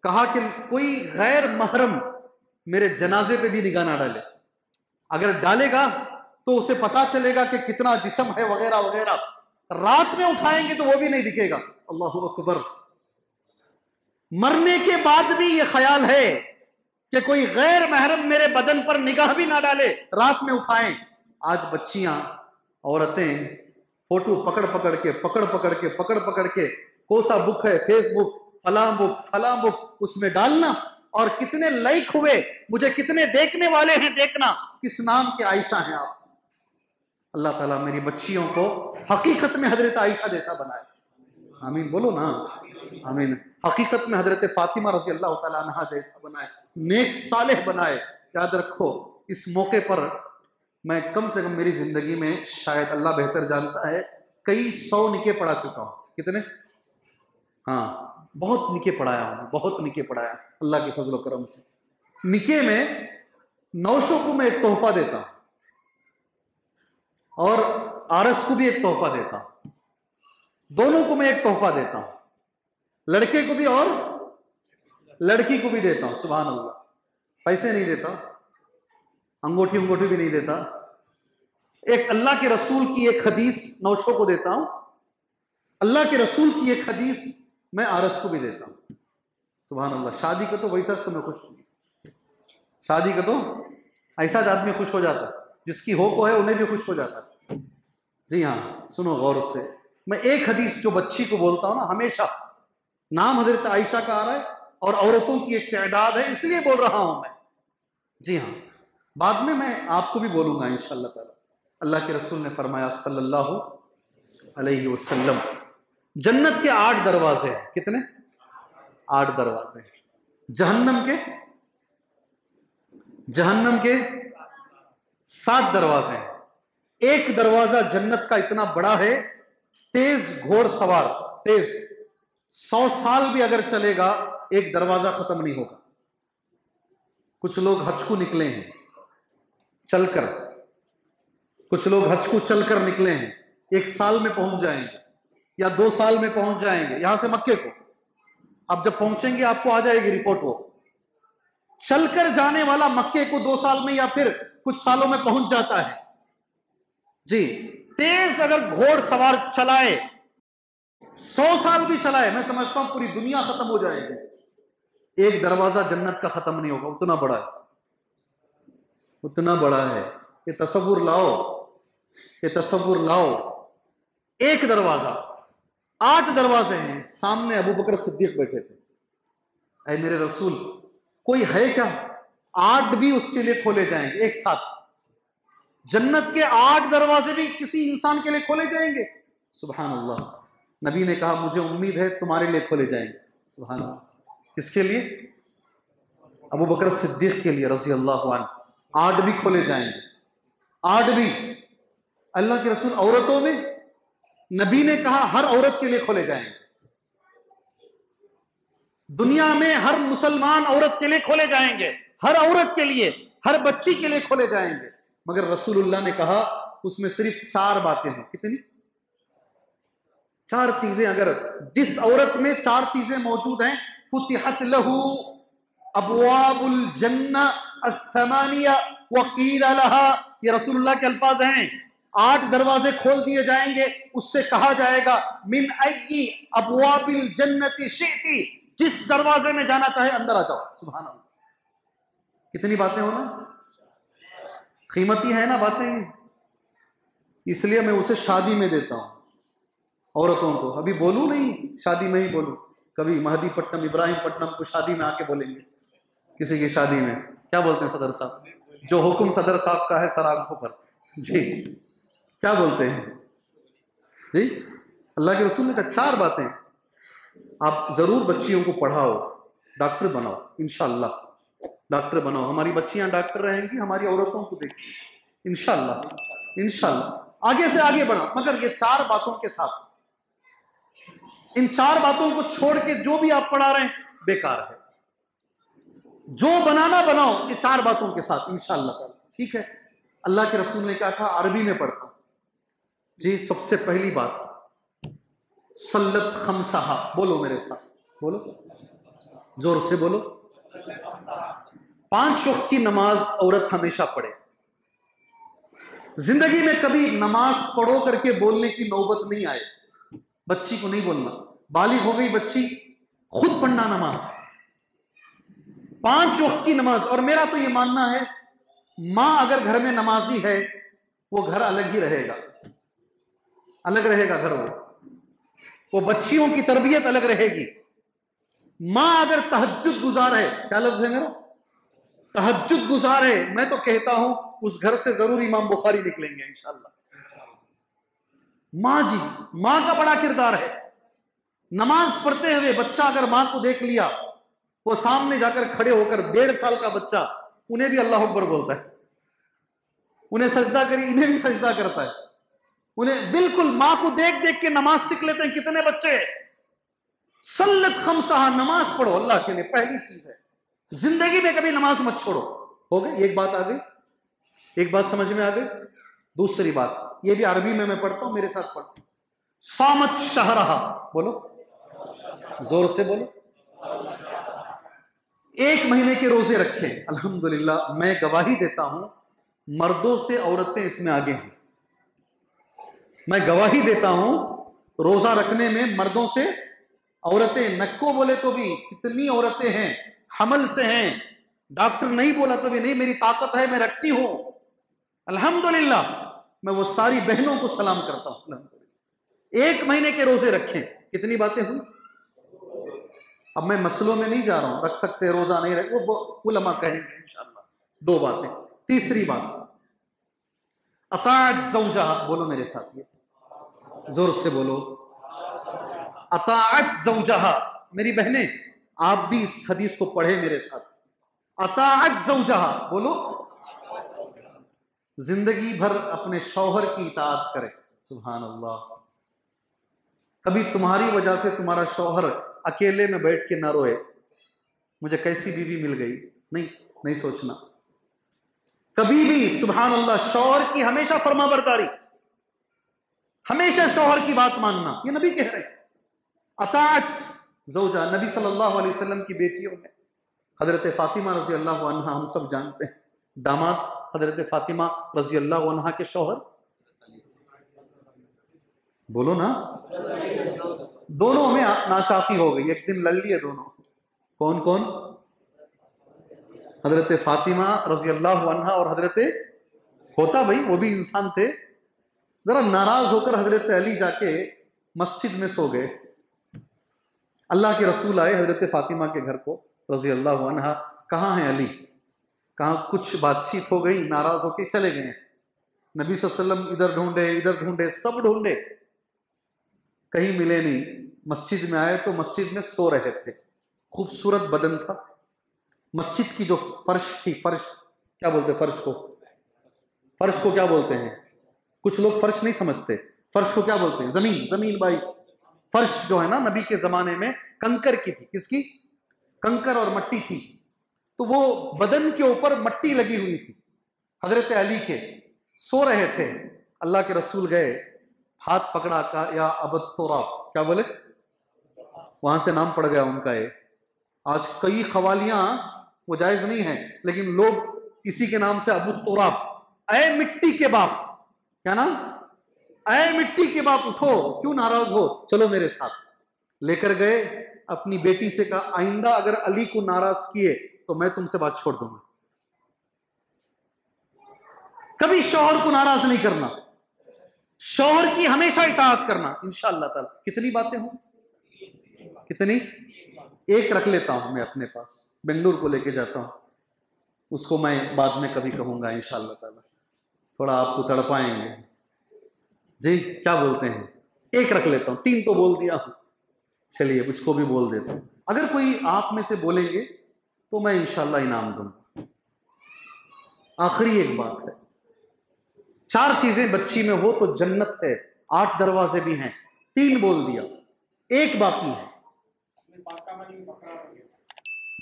कहा कि कोई गैर महरम मेरे जनाजे पे भी निगाह ना डाले, अगर डालेगा तो उसे पता चलेगा कि कितना जिस्म है वगैरह वगैरह। रात में उठाएंगे तो वो भी नहीं दिखेगा। अल्लाहु अकबर। मरने के बाद भी ये ख्याल है कि कोई गैर महरम मेरे बदन पर निगाह भी ना डाले, रात में उठाएं। आज बच्चियां, औरतें फोटो पकड़ पकड़ के कोसा बुक है, फेसबुक, फला बुक, उसमें डालना, और कितने लाइक हुए, मुझे कितने देखने वाले हैं देखना, किस नाम के आयशा हैं आप। अल्लाह ताला मेरी बच्चियों को हकीकत में हजरत आयशा जैसा बनाए, आमीन बोलो ना, आमीन। हकीकत में हजरत फातिमा रज़ी अल्लाह ताला अन्हा जैसा बनाए, नेक सालेह बनाए। याद रखो, इस मौके पर मैं कम से कम मेरी जिंदगी में, शायद अल्लाह बेहतर जानता है, कई 100 निके पढ़ा चुका हूँ। कितने? हाँ, बहुत निके पढ़ाया हूँ, बहुत निके पढ़ाया अल्लाह के फजल करम से। निके में 900 को मैं एक तोहफा देता हूँ और आरस को भी एक तोहफा देता हूँ, दोनों को मैं एक तोहफा देता हूँ, लड़के को भी और लड़की को भी देता हूँ। सुभान अल्लाह। पैसे नहीं देता, अंगूठी भी नहीं देता। एक अल्लाह के रसूल की एक हदीस 900 को देता हूं, अल्लाह के रसूल की एक हदीस मैं आरस को भी देता हूं। सुभान अल्लाह। शादी का तो वैसा तो मैं खुश हूँ, शादी का तो ऐसा आदमी खुश हो जाता, जिसकी हो को है उन्हें भी खुश हो जाता। जी हाँ, सुनो गौर से, मैं एक हदीस जो बच्ची को बोलता हूं ना, हमेशा नाम हजरत आयशा का आ रहा है और औरतों की एक तादाद है, इसलिए बोल रहा हूं मैं। जी हाँ, बाद में मैं आपको भी बोलूंगा इंशाअल्लाह ताला। अल्लाह के रसूल ने फरमाया सल्लल्लाहु अलैहि वसल्लम, जन्नत के 8 दरवाजे हैं। कितने? 8 दरवाजे। जहन्नम के 7 दरवाजे हैं। एक दरवाजा जन्नत का इतना बड़ा है, तेज घोड़सवार, तेज 100 साल भी अगर चलेगा एक दरवाजा खत्म नहीं होगा। कुछ लोग हज को निकले हैं चलकर, कुछ लोग हज को चलकर निकले हैं, 1 साल में पहुंच जाएंगे या 2 साल में पहुंच जाएंगे यहां से मक्के को। अब जब पहुंचेंगे आपको आ जाएगी रिपोर्ट। वो चलकर जाने वाला मक्के को 2 साल में या फिर कुछ सालों में पहुंच जाता है। जी, तेज अगर घोड़ सवार चलाए, 100 साल भी चलाए, मैं समझता हूं पूरी दुनिया खत्म हो जाएगी, एक दरवाजा जन्नत का खत्म नहीं होगा। उतना बड़ा है, उतना बड़ा है। ये तसव्वुर लाओ, ये तसव्वुर लाओ। एक दरवाजा, 8 दरवाजे हैं। सामने अबू बकर सिद्दीक बैठे थे। ऐ मेरे रसूल, कोई है क्या 8 भी उसके लिए खोले जाएंगे एक साथ? जन्नत के 8 दरवाजे भी किसी इंसान के लिए खोले जाएंगे? सुभान अल्लाह। नबी ने कहा मुझे उम्मीद है तुम्हारे लिए खोले जाएंगे। सुभान अल्लाह। किसके लिए? अबू बकर सिद्दीक के लिए रज़ी अल्लाह अन्हु। 8 भी खोले जाएंगे, 8 भी। अल्लाह के रसूल औरतों में, नबी ने कहा हर औरत के लिए खोले जाएंगे। दुनिया में हर मुसलमान औरत के लिए खोले जाएंगे, हर औरत के लिए, हर बच्ची के लिए खोले जाएंगे। मगर रसूलुल्लाह ने कहा उसमें सिर्फ 4 बातें हैं। कितनी? 4 चीजें। अगर जिस औरत में 4 चीजें मौजूद हैं, फुतिहत लहू अबवाबुल जन्ना अस्समानिया वकील लहा, ये रसूलुल्लाह के अल्फाज हैं। 8 दरवाजे खोल दिए जाएंगे, उससे कहा जाएगा मिन अय्यी अबवाबिल जन्नति शिअति, जिस दरवाजे में जाना चाहे अंदर आ जाओ। सुभान अल्लाह। कितनी बातें हो ना, कीमती है ना बातें, इसलिए मैं उसे शादी में देता हूं औरतों को। अभी बोलूं नहीं, शादी में ही बोलूं। कभी महदी पट्टनम, इब्राहिम पट्टनम को शादी में आके बोलेंगे, किसी की शादी में क्या बोलते हैं सदर साहब, जो हुक्म सदर साहब का है सर आंखों पर जी, क्या बोलते हैं जी? अल्लाह के रसूल ने कहा 4 बातें, आप जरूर बच्चियों को पढ़ाओ, डॉक्टर बनाओ, इंशाअल्लाह डॉक्टर बनाओ। हमारी बच्चियां डॉक्टर रहेंगी, हमारी औरतों को देखिए इंशाअल्लाह, इंशाअल्लाह आगे से आगे बढ़ा। मगर ये 4 बातों के साथ, इन 4 बातों को छोड़ के जो भी आप पढ़ा रहे हैं बेकार है। जो बनाना बनाओ ये 4 बातों के साथ इंशाअल्लाह। ठीक है? अल्लाह के रसूल ने क्या कहा? अरबी में पढ़ता हूं जी। सबसे पहली बात, सल्लत खमसहा, बोलो मेरे साथ, बोलो जोर से बोलो। 5 वक्त की नमाज औरत हमेशा पढ़े। जिंदगी में कभी नमाज पढ़ो करके बोलने की नौबत नहीं आए। बच्ची को नहीं बोलना, बालिग हो गई बच्ची, खुद पढ़ना नमाज, 5 वक्त की नमाज। और मेरा तो ये मानना है, मां अगर घर में नमाजी है वो घर अलग ही रहेगा, अलग रहेगा घर, वो बच्चियों की तरबियत अलग रहेगी। मां अगर तहज्जुद गुजार है, क्या लफ्ज है मेरा, तहज्जुद गुजार है, मैं तो कहता हूं उस घर से जरूर इमाम बुखारी निकलेंगे इंशाअल्लाह। मां जी, मां का बड़ा किरदार है। नमाज पढ़ते हुए बच्चा अगर मां को देख लिया, वो सामने जाकर खड़े होकर 1.5 साल का बच्चा, उन्हें भी अल्लाह अकबर बोलता है, उन्हें सजदा करी, इन्हें भी सजदा करता है, उन्हें बिल्कुल मां को देख देख के नमाज सीख लेते हैं। कितने बच्चे? सल्लत खमसहा, नमाज पढ़ो अल्लाह के लिए, पहली चीज है। जिंदगी में कभी नमाज मत छोड़ो। हो गई एक बात, आ गई एक बात समझ में आ गई। दूसरी बात, ये भी अरबी में मैं पढ़ता हूं, मेरे साथ पढ़ो। सामत शहरहा, बोलो जोर से बोलो। 1 महीने के रोजे रखे। अल्हम्दुलिल्लाह मैं गवाही देता हूं, मर्दों से औरतें इसमें आगे हैं। मैं गवाही देता हूं, रोजा रखने में मर्दों से औरतें, नक्को बोले तो भी कितनी औरतें हैं, हमल से हैं, डॉक्टर नहीं बोला तो भी नहीं, मेरी ताकत है, मैं रखती हूं अल्हम्दुलिल्लाह। मैं वो सारी बहनों को सलाम करता हूं अल्हम्दुलिल्लाह। 1 महीने के रोजे रखें। कितनी बातें हुई? अब मैं मसलों में नहीं जा रहा हूं, रख सकते हैं रोजा, नहीं रख, वो उलमा कहेंगे इंशाअल्लाह। 2 बातें। तीसरी बात, अताअत ज़ौजहा, बोलो मेरे साथ, ये जोर से बोलो। अताअत ज़ौजहा, मेरी बहनें आप भी इस हदीस को पढ़े मेरे साथ। अताअत ज़ौजहा, बोलो। जिंदगी भर अपने शौहर की इताअत करे। सुभान अल्लाह। कभी तुम्हारी वजह से तुम्हारा शौहर अकेले में बैठ के ना रोए, मुझे कैसी बीवी मिल गई, नहीं, नहीं सोचना कभी भी। सुभान अल्लाह, शौहर की हमेशा फरमाबरदारी, हमेशा शौहर की बात मानना, ये नबी कह रहे हैं। अताअत ज़ौजा, नबी सल्लल्लाहु अलैहि वसल्लम की बेटियों में हजरत फातिमा रजी अल्लाह अन्हा, हम सब जानते हैं, दामाद हजरत फातिमा रजी अल्लाह अन्हा के शौहर, बोलो ना, दोनों में नाचाकी हो गई, एक दिन लड़ लिए दोनों। कौन कौन? हजरत फातिमा रजी अल्लाह अन्हा और हजरत, होता भाई, वो भी इंसान थे। जरा नाराज होकर हजरत अली जाके मस्जिद में सो गए। अल्लाह के रसूल आए हजरत फातिमा के घर को रजी अल्लाह अन्हा, कहाँ हैं अली? कहाँ? कुछ बातचीत हो गई, नाराज होके चले गए। नबी सल्लल्लाहु अलैहि वसल्लम इधर ढूंढे, इधर ढूंढे, सब ढूंढे, कहीं मिले नहीं, मस्जिद में आए तो मस्जिद में सो रहे थे। खूबसूरत बदन था। मस्जिद की जो फर्श थी, फर्श क्या बोलते हैं फर्श को? फर्श को क्या बोलते हैं? कुछ लोग फर्श नहीं समझते। फर्श को क्या बोलते हैं? जमीन। जमीन भाई, फर्श जो है ना, नबी के जमाने में कंकर की थी। किसकी? कंकर और मट्टी थी। तो वो बदन के ऊपर मट्टी लगी हुई थी। हजरत अली के सो रहे थे, अल्लाह के रसूल गए, हाथ पकड़ा का या अबद तुराब, क्या बोले? वहां से नाम पड़ गया उनका। ये आज कई खवालियां वो जायज नहीं है, लेकिन लोग इसी के नाम से अबू तुराब, ऐ मिट्टी के बाप, क्या नाम? ऐ मिट्टी के बाप, उठो, क्यों नाराज हो, चलो मेरे साथ। लेकर गए, अपनी बेटी से कहा, आइंदा अगर अली को नाराज किए तो मैं तुमसे बात छोड़ दूंगा। कभी शौहर को नाराज नहीं करना, शौहर की हमेशा इताअत करना, इंशाअल्लाह ताला। कितनी बातें हों? कितनी? एक रख लेता हूं मैं अपने पास, बेंगलुरु को लेके जाता हूं, उसको मैं बाद में कभी कहूंगा इंशाअल्लाह ताला, थोड़ा आपको तड़पाएंगे जी। क्या बोलते हैं? एक रख लेता हूं, 3 तो बोल दिया हूं, चलिए इसको भी बोल देता हूं। अगर कोई आप में से बोलेंगे तो मैं इंशाअल्लाह इनाम दूंगा। आखिरी एक बात है, 4 चीजें बच्ची में हो तो जन्नत है। 8 दरवाजे भी हैं, 3 बोल दिया, एक बाकी है।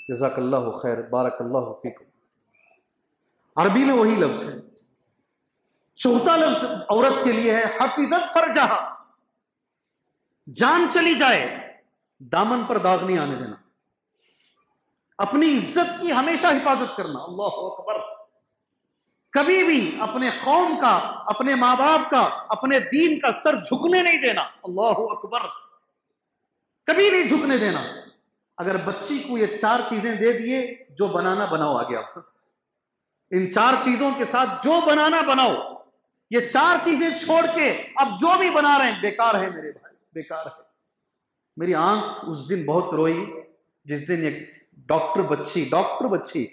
जज़ाकल्लाहु खैर, बारकल्लाहु फीकुम। अरबी में वही लफ्ज है। चौथा लफ्ज औरत के लिए है हफिज़त फरजहा, जान चली जाए दामन पर दाग नहीं आने देना, अपनी इज्जत की हमेशा हिफाजत करना। अल्लाहु अकबर। कभी भी अपने कौम का, अपने माँ बाप का, अपने दीन का सर झुकने नहीं देना। अल्लाहु अकबर। कभी नहीं झुकने देना। अगर बच्ची को ये 4 चीजें दे दिए, जो बनाना बनाओ आगे आप। इन 4 चीजों के साथ जो बनाना बनाओ। ये 4 चीजें छोड़ के अब जो भी बना रहे हैं बेकार है मेरे भाई, बेकार है। मेरी आंख उस दिन बहुत रोई जिस दिन एक डॉक्टर बच्ची,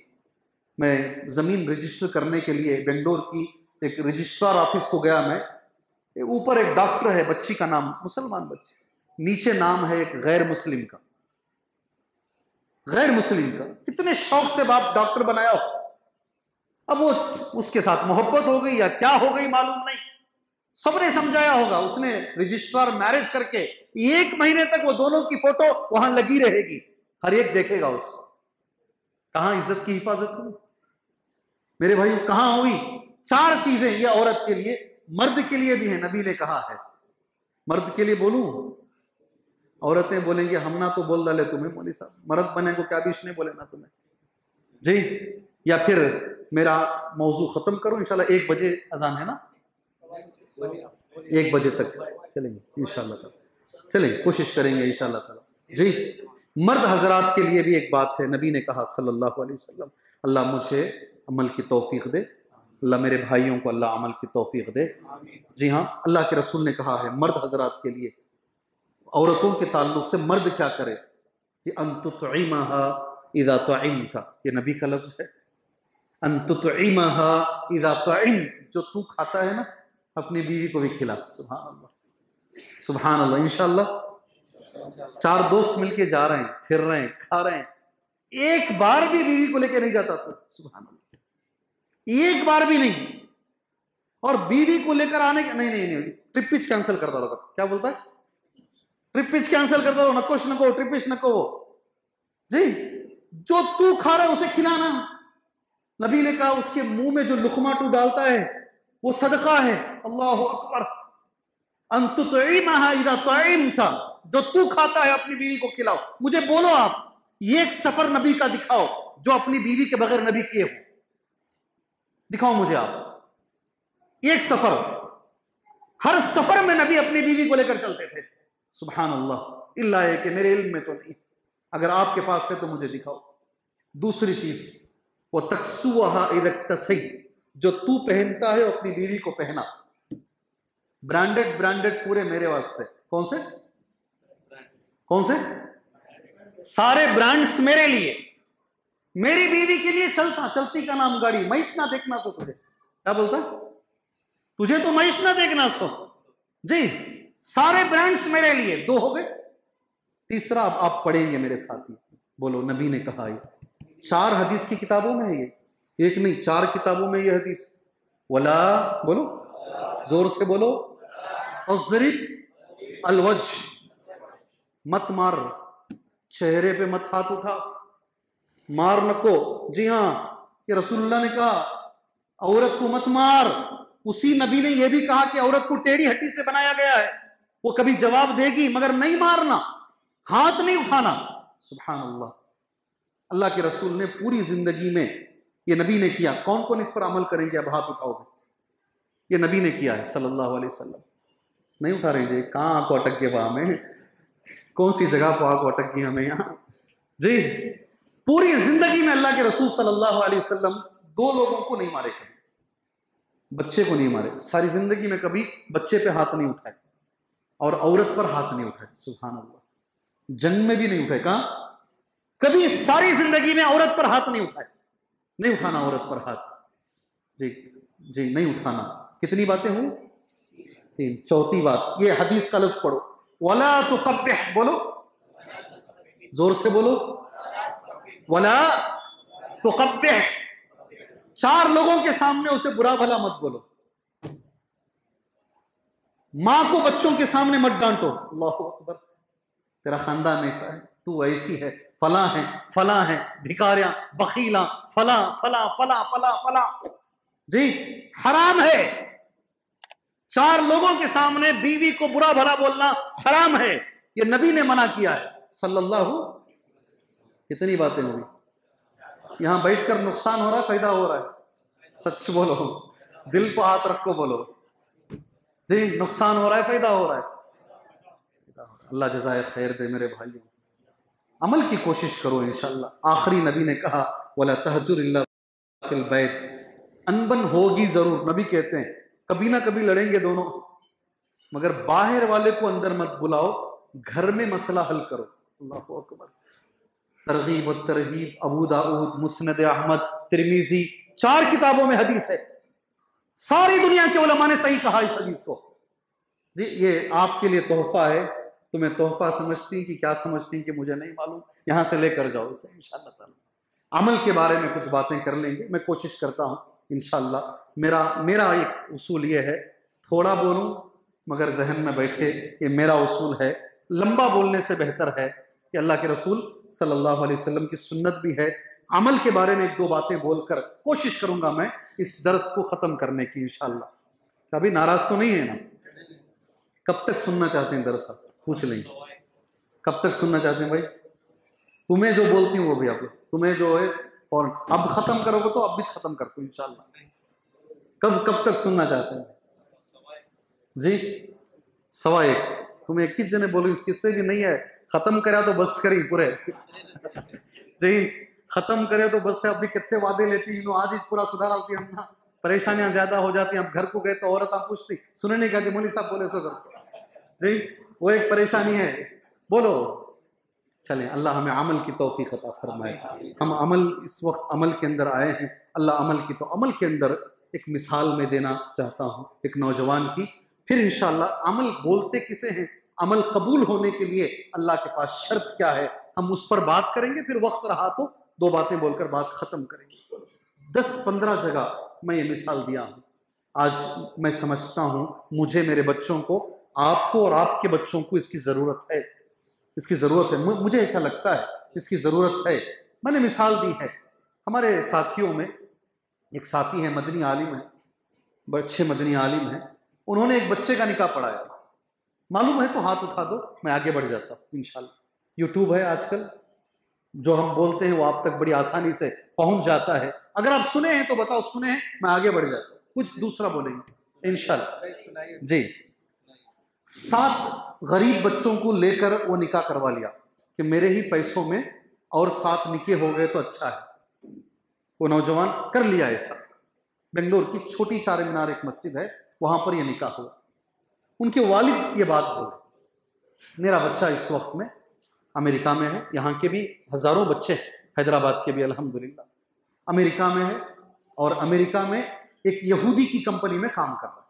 मैं जमीन रजिस्टर करने के लिए बेंगलोर की एक रजिस्ट्रार ऑफिस को गया। मैं ऊपर एक डॉक्टर है, बच्ची का नाम मुसलमान बच्ची, नीचे नाम है एक गैर मुस्लिम का। गैर मुस्लिम का कितने शौक से बाप डॉक्टर बनाया हो। अब वो उसके साथ मोहब्बत हो गई या क्या हो गई मालूम नहीं, सबने समझाया होगा। उसने रजिस्ट्रार मैरिज करके 1 महीने तक वो दोनों की फोटो वहां लगी रहेगी, हर एक देखेगा उसको। कहां इज्जत की हिफाजत हुई मेरे भाई, कहां हुई? 4 चीजें ये औरत के लिए, मर्द के लिए भी है। नबी ने कहा है, मर्द के लिए बोलूं? औरतें बोलेंगे हम ना तो बोल डाले तुम्हें मौली साहब, मर्द बने को क्या बीच नहीं बोले ना तुम्हें जी। या फिर मेरा मौजू खत्म करो इंशाल्लाह। 1 बजे अजान है ना, 1 बजे तक चलेंगे इंशाल्लाह ताला, चलेंगे, कोशिश करेंगे इंशाल्लाह ताला जी। मर्द हजरात के लिए भी एक बात है। नबी ने कहा सल्लल्लाहु अलैहि वसल्लम, अल्लाह मुझे अमल की तौफीक दे, अल्लाह मेरे भाइयों को अल्लाह अमल की तौफीक दे। जी हाँ, अल्लाह के रसूल ने कहा है मर्द हजरात के लिए, औरतों के ताल्लुक से मर्द क्या करे जी? अन्तुतइमहा इज़ा तइमता, ये नबी का लफ्ज है। अन्तुतइमहा इज़ा तइम, जो तू खाता है ना अपनी बीवी को भी खिला। सुभान अल्लाह, सुभान अल्लाह। इंशाअल्लाह 4 दोस्त मिलके जा रहे हैं, फिर रहे हैं, खा रहे हैं, एक बार भी बीवी को लेके नहीं जाता तो सुभान अल्लाह, एक बार भी नहीं। और बीवी को लेकर आने के नहीं, ट्रिप पिच कैंसिल करता रहो। क्या बोलता है? ट्रिप पिच कैंसिल करता रहो, नकोश नको, ट्रिप पिच नको जी। जो तू खा रहा है उसे खिलाना। नबी ने कहा उसके मुंह में जो लुकमा तू डालता है वो सदका है। अल्लाहु अकबर। अन्तुतइमहा इज़ा तइमता, जो तू खाता है अपनी बीवी को खिलाओ। मुझे बोलो आप, ये एक सफर नबी का दिखाओ जो अपनी बीवी के बगैर नबी किए हो, दिखाओ मुझे आप एक सफर। हर सफर में नबी अपनी बीवी को लेकर चलते थे। सुभान अल्लाह। इल्ला है कि मेरे इल्म में तो नहीं, अगर आपके पास है तो मुझे दिखाओ। दूसरी चीज, वो तक्सुहा इज़ा तसई, जो तू पहनता है अपनी बीवी को पहना। ब्रांडेड पूरे मेरे वास्ते। कौन से? सारे ब्रांड्स मेरे लिए, मेरी बीवी के लिए चलती का नाम गाड़ी। महिष ना देखना सो तुझे, क्या बोलता? तुझे तो महिष ना देखना सो जी। सारे ब्रांड्स मेरे लिए, 2 हो गए। तीसरा अब आप पढ़ेंगे मेरे साथ ही, बोलो नबी ने कहा। ये 4 हदीस की किताबों में है, ये एक नहीं 4 किताबों में ये हदीस। वला, बोलो जोर से बोलो, अज़रिब अलवज, मत मार, चेहरे पे मत हाथ उठा, मार नको। जी हाँ, ये रसूलुल्लाह ने कहा औरत को मत मार। उसी नबी ने यह भी कहा कि औरत को टेढ़ी हड्डी से बनाया गया है, वो कभी जवाब देगी मगर नहीं मारना, हाथ नहीं उठाना। सुभान अल्लाह, अल्लाह के रसूल ने पूरी जिंदगी में ये नबी ने किया। कौन कौन इस पर अमल करेंगे? अब हाथ उठाओगे। ये नबी ने किया है सल्लल्लाहु अलैहि वसल्लम। नहीं उठा रहे जी, कहाँ आंखों अटक गए वहां में, कौन सी जगह को आंखों अटक गई हमें यहाँ जी। पूरी जिंदगी में अल्लाह के रसूल सल्लल्लाहु अलैहि वसल्लम 2 लोगों को नहीं मारे, कभी बच्चे को नहीं मारे, सारी जिंदगी में कभी बच्चे पे हाथ नहीं उठाए और औरत पर हाथ नहीं उठाए। सुभान अल्लाह, जंग में भी नहीं उठाए। कहां? कभी सारी जिंदगी में औरत पर हाथ नहीं उठाए। नहीं उठाना औरत पर हाथ जी, जी नहीं उठाना। कितनी बातें हुई? 3। चौथी बात, ये हदीस का लफ्ज पढ़ो, वला तुक़ब्बिह, बोलो जोर से बोलो, वला तुक़ब्बिह। 4 लोगों के सामने उसे बुरा भला मत बोलो। मां को बच्चों के सामने मत डांटो। अल्लाहु अकबर, तेरा खानदान ऐसा है, तू ऐसी है, फला है, भिखारियां, बखीला, फला फला फला फला फला जी, हराम है। 4 लोगों के सामने बीवी को बुरा भला बोलना हराम है, ये नबी ने मना किया है सल्लल्लाहु। कितनी बातें हुई? यहां बैठकर नुकसान हो रहा है, फायदा हो रहा है? सच बोलो, दिल पर हाथ रखो, बोलो जी, नुकसान हो रहा है, फायदा हो रहा है? अल्लाह जज़ाए खैर दे मेरे भाइयों। अमल की कोशिश करो इंशाअल्लाह। आखिरी नबी ने कहा वला तहजुर इल्ला फिल बैत, अनबन होगी जरूर। नबी कहते हैं कभी ना कभी लड़ेंगे दोनों, मगर बाहर वाले को अंदर मत बुलाओ, घर में मसला हल करो। अल्लाहु अकबर। तरगीब व तरहीब, अबू दाऊद, मुस्नद अहमद, तिरमिजी, 4 किताबों में हदीस है। सारी दुनिया के उलमा ने सही कहा इस हदीस को जी। ये आपके लिए तोहफा है। तुम्हें तोहफा समझती कि क्या समझती कि मुझे नहीं मालूम, यहां से लेकर जाओ इसे इंशाअल्लाह ताला। अमल के बारे में कुछ बातें कर लेंगे, मैं कोशिश करता हूं इंशाअल्लाह। मेरा एक उसूल ये है, थोड़ा बोलूं मगर जहन में बैठे, ये मेरा उसूल है। लंबा बोलने से बेहतर है कि अल्लाह के रसूल सल्लल्लाहु अलैहि वसल्लम की सुन्नत भी है। अमल के बारे में 1-2 बातें बोलकर कोशिश करूंगा मैं इस दर्स को खत्म करने की इंशाअल्लाह। कभी नाराज तो नहीं है ना? कब तक सुनना चाहते हैं दर्स? पूछ लेंगे कब तक सुनना चाहते हैं भाई? तुम्हें जो बोलती हूँ वो भी आप, तुम्हें जो है और अब खत्म करोगे तो अब भी खत्म करते हो इंशाअल्लाह। कब तक सुनना चाहते हैं जी? 1:15। तुम्हें 21 जने बोलो, इस किस्से भी नहीं है। खत्म करा तो बस करी पूरे जी, खत्म करे तो बस से। अभी कितने वादे लेती है, आज ही पूरा सुधार आती हम ना, परेशानियां ज्यादा हो जाती हैं। अब घर को गए तो औरत आप पूछती, सुने नहीं कहती मौलवी साहब बोले सो करते जी, वो एक परेशानी है। बोलो चलें, अल्लाह हमें अमल की तौफीक अता फरमाए। हम अमल इस वक्त अमल के अंदर आए हैं, अल्लाह अमल की, तो अमल के अंदर एक मिसाल में देना चाहता हूँ एक नौजवान की। फिर इंशाअल्लाह अमल बोलते किसे हैं, अमल कबूल होने के लिए अल्लाह के पास शर्त क्या है, हम उस पर बात करेंगे। फिर वक्त रहा तो 2 बातें बोलकर बात खत्म करेंगे। 10-15 जगह मैं ये मिसाल दिया हूँ। आज मैं समझता हूँ मुझे, मेरे बच्चों को, आपको और आपके बच्चों को इसकी ज़रूरत है, इसकी ज़रूरत है। मुझे ऐसा लगता है इसकी ज़रूरत है। मैंने मिसाल दी है, हमारे साथियों में एक साथी है, मदनी आलिम है, अच्छे मदनी आलिम है। उन्होंने एक बच्चे का निकाह पढ़ाया। मालूम है तो हाथ उठा दो, मैं आगे बढ़ जाता हूँ इंशाल्लाह। यूट्यूब है आजकल, जो हम बोलते हैं वो आप तक बड़ी आसानी से पहुंच जाता है। अगर आप सुने हैं तो बताओ सुने हैं, मैं आगे बढ़ जाता हूँ, कुछ दूसरा बोलेंगे इंशाल्लाह जी। 7 गरीब बच्चों को लेकर वो निकाह करवा लिया कि मेरे ही पैसों में और 7 निकाह हो गए तो अच्छा है। वो नौजवान कर लिया ऐसा। बेंगलोर की छोटी 4 मीनार एक मस्जिद है, वहां पर यह निकाह हुआ। उनके वालिद ये बात बोले, मेरा बच्चा इस वक्त में अमेरिका में है, यहाँ के भी हजारों बच्चे, हैदराबाद के भी अल्हम्दुलिल्लाह, अमेरिका में है, और अमेरिका में एक यहूदी की कंपनी में काम कर रहा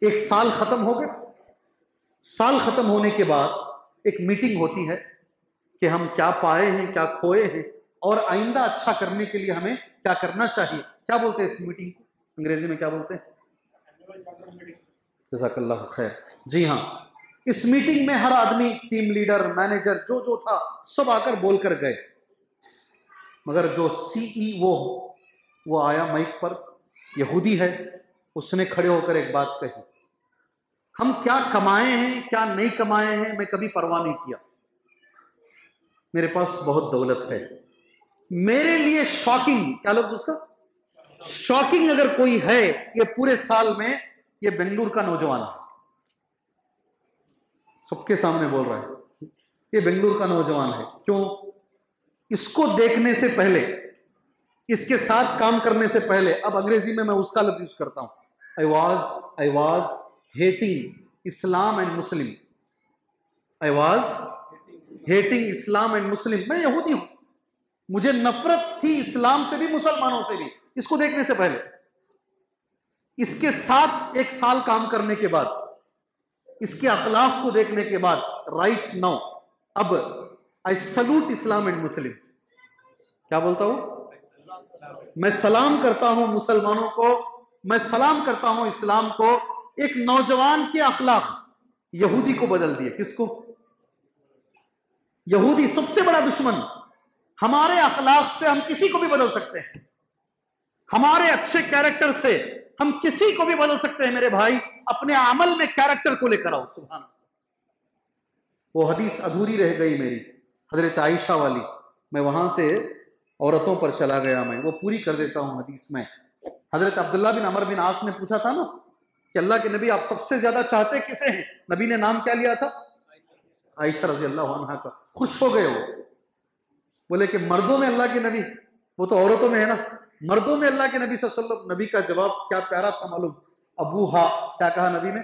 है। 1 साल खत्म हो गया, साल खत्म होने के बाद एक मीटिंग होती है कि हम क्या पाए हैं, क्या खोए हैं, और आइंदा अच्छा करने के लिए हमें क्या करना चाहिए। क्या बोलते हैं इस मीटिंग को, अंग्रेजी में क्या बोलते हैं? जज़ाकल्लाहु खैर। जी हाँ, इस मीटिंग में हर आदमी, टीम लीडर, मैनेजर, जो जो था, सब आकर बोल कर गए, मगर जो CEO वो आया माइक पर, यहूदी है, उसने खड़े होकर एक बात कही, हम क्या कमाए हैं क्या नहीं कमाए हैं मैं कभी परवाह नहीं किया, मेरे पास बहुत दौलत है। मेरे लिए शॉकिंग, क्या लफ्ज उसका, शॉकिंग अगर कोई है ये पूरे साल में, ये बेंगलुरु का नौजवान है। सबके सामने बोल रहा है, ये बेंगलुरु का नौजवान है। क्यों? इसको देखने से पहले, इसके साथ काम करने से पहले, अब अंग्रेजी में मैं उसका लफ्ज यूज करता हूं, I was hating Islam and Muslim, I was hating Islam and Muslim. मैं यहूदी हूं, मुझे नफरत थी इस्लाम से भी, मुसलमानों से भी, इसको देखने से पहले। इसके साथ एक साल काम करने के बाद, इसके अखलाक को देखने के बाद, राइट नाउ अब I salute Islam and Muslims. क्या बोलता हूं? मैं सलाम करता हूं मुसलमानों को, मैं सलाम करता हूं इस्लाम को। एक नौजवान के अखलाक यहूदी को बदल दिए। किसको? यहूदी सबसे बड़ा दुश्मन। हमारे अखलाक से हम किसी को भी बदल सकते हैं, हमारे अच्छे कैरेक्टर से हम किसी को भी बदल सकते हैं। मेरे भाई, अपने अमल में कैरेक्टर को लेकर आओ। सुभान। वो हदीस अधूरी रह गई मेरी, हजरत आयशा वाली, मैं वहां से औरतों पर चला गया, मैं वो पूरी कर देता हूं हदीस में। हजरत अब्दुल्ला बिन अमर बिन आस ने पूछा था ना कि अल्लाह के नबी आप सबसे ज्यादा चाहते किसे हैं? नबी ने नाम क्या लिया था? आयशा रजी अल्लाह अन्हा का। खुश हो गए वो, बोले कि मर्दों में अल्लाह के नबी, वो तो औरतों में है ना, मर्दों में अल्लाह के नबी सल्लल्लाहु अलैहि वसल्लम। नबी का जवाब क्या प्यारा था मालूम? अबू हा। क्या कहा नबी ने?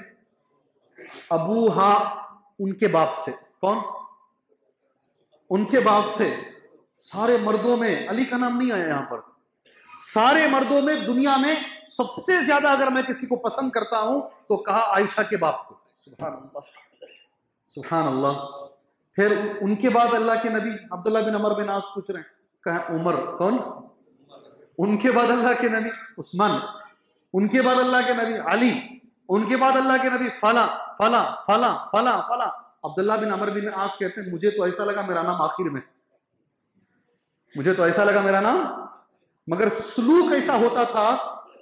अबू हा, उनके बाप से। कौन? उनके बाप से। सारे मर्दों में, अली का नाम नहीं आया यहां पर, सारे मर्दों में दुनिया में सबसे ज्यादा अगर मैं किसी को पसंद करता हूं तो कहा आयशा के बाप को। सुभान अल्लाह, सुभान अल्लाह। फिर उनके बाद अल्लाह के नबी, अब्दुल्ला बिन अमर बिन आस पूछ रहे हैं, कहा उमर। कौन? उनके बाद अल्लाह के नबी उस्मान, उनके बाद अल्लाह के नबी अली, उनके बाद अल्लाह के नबी फला फला फला फला फला। अब्दुल्ला बिन अमर बिन आस कहते हैं, मुझे तो ऐसा लगा मेरा नाम आखिर में, मुझे तो ऐसा लगा मेरा नाम, मगर सलूक ऐसा होता था,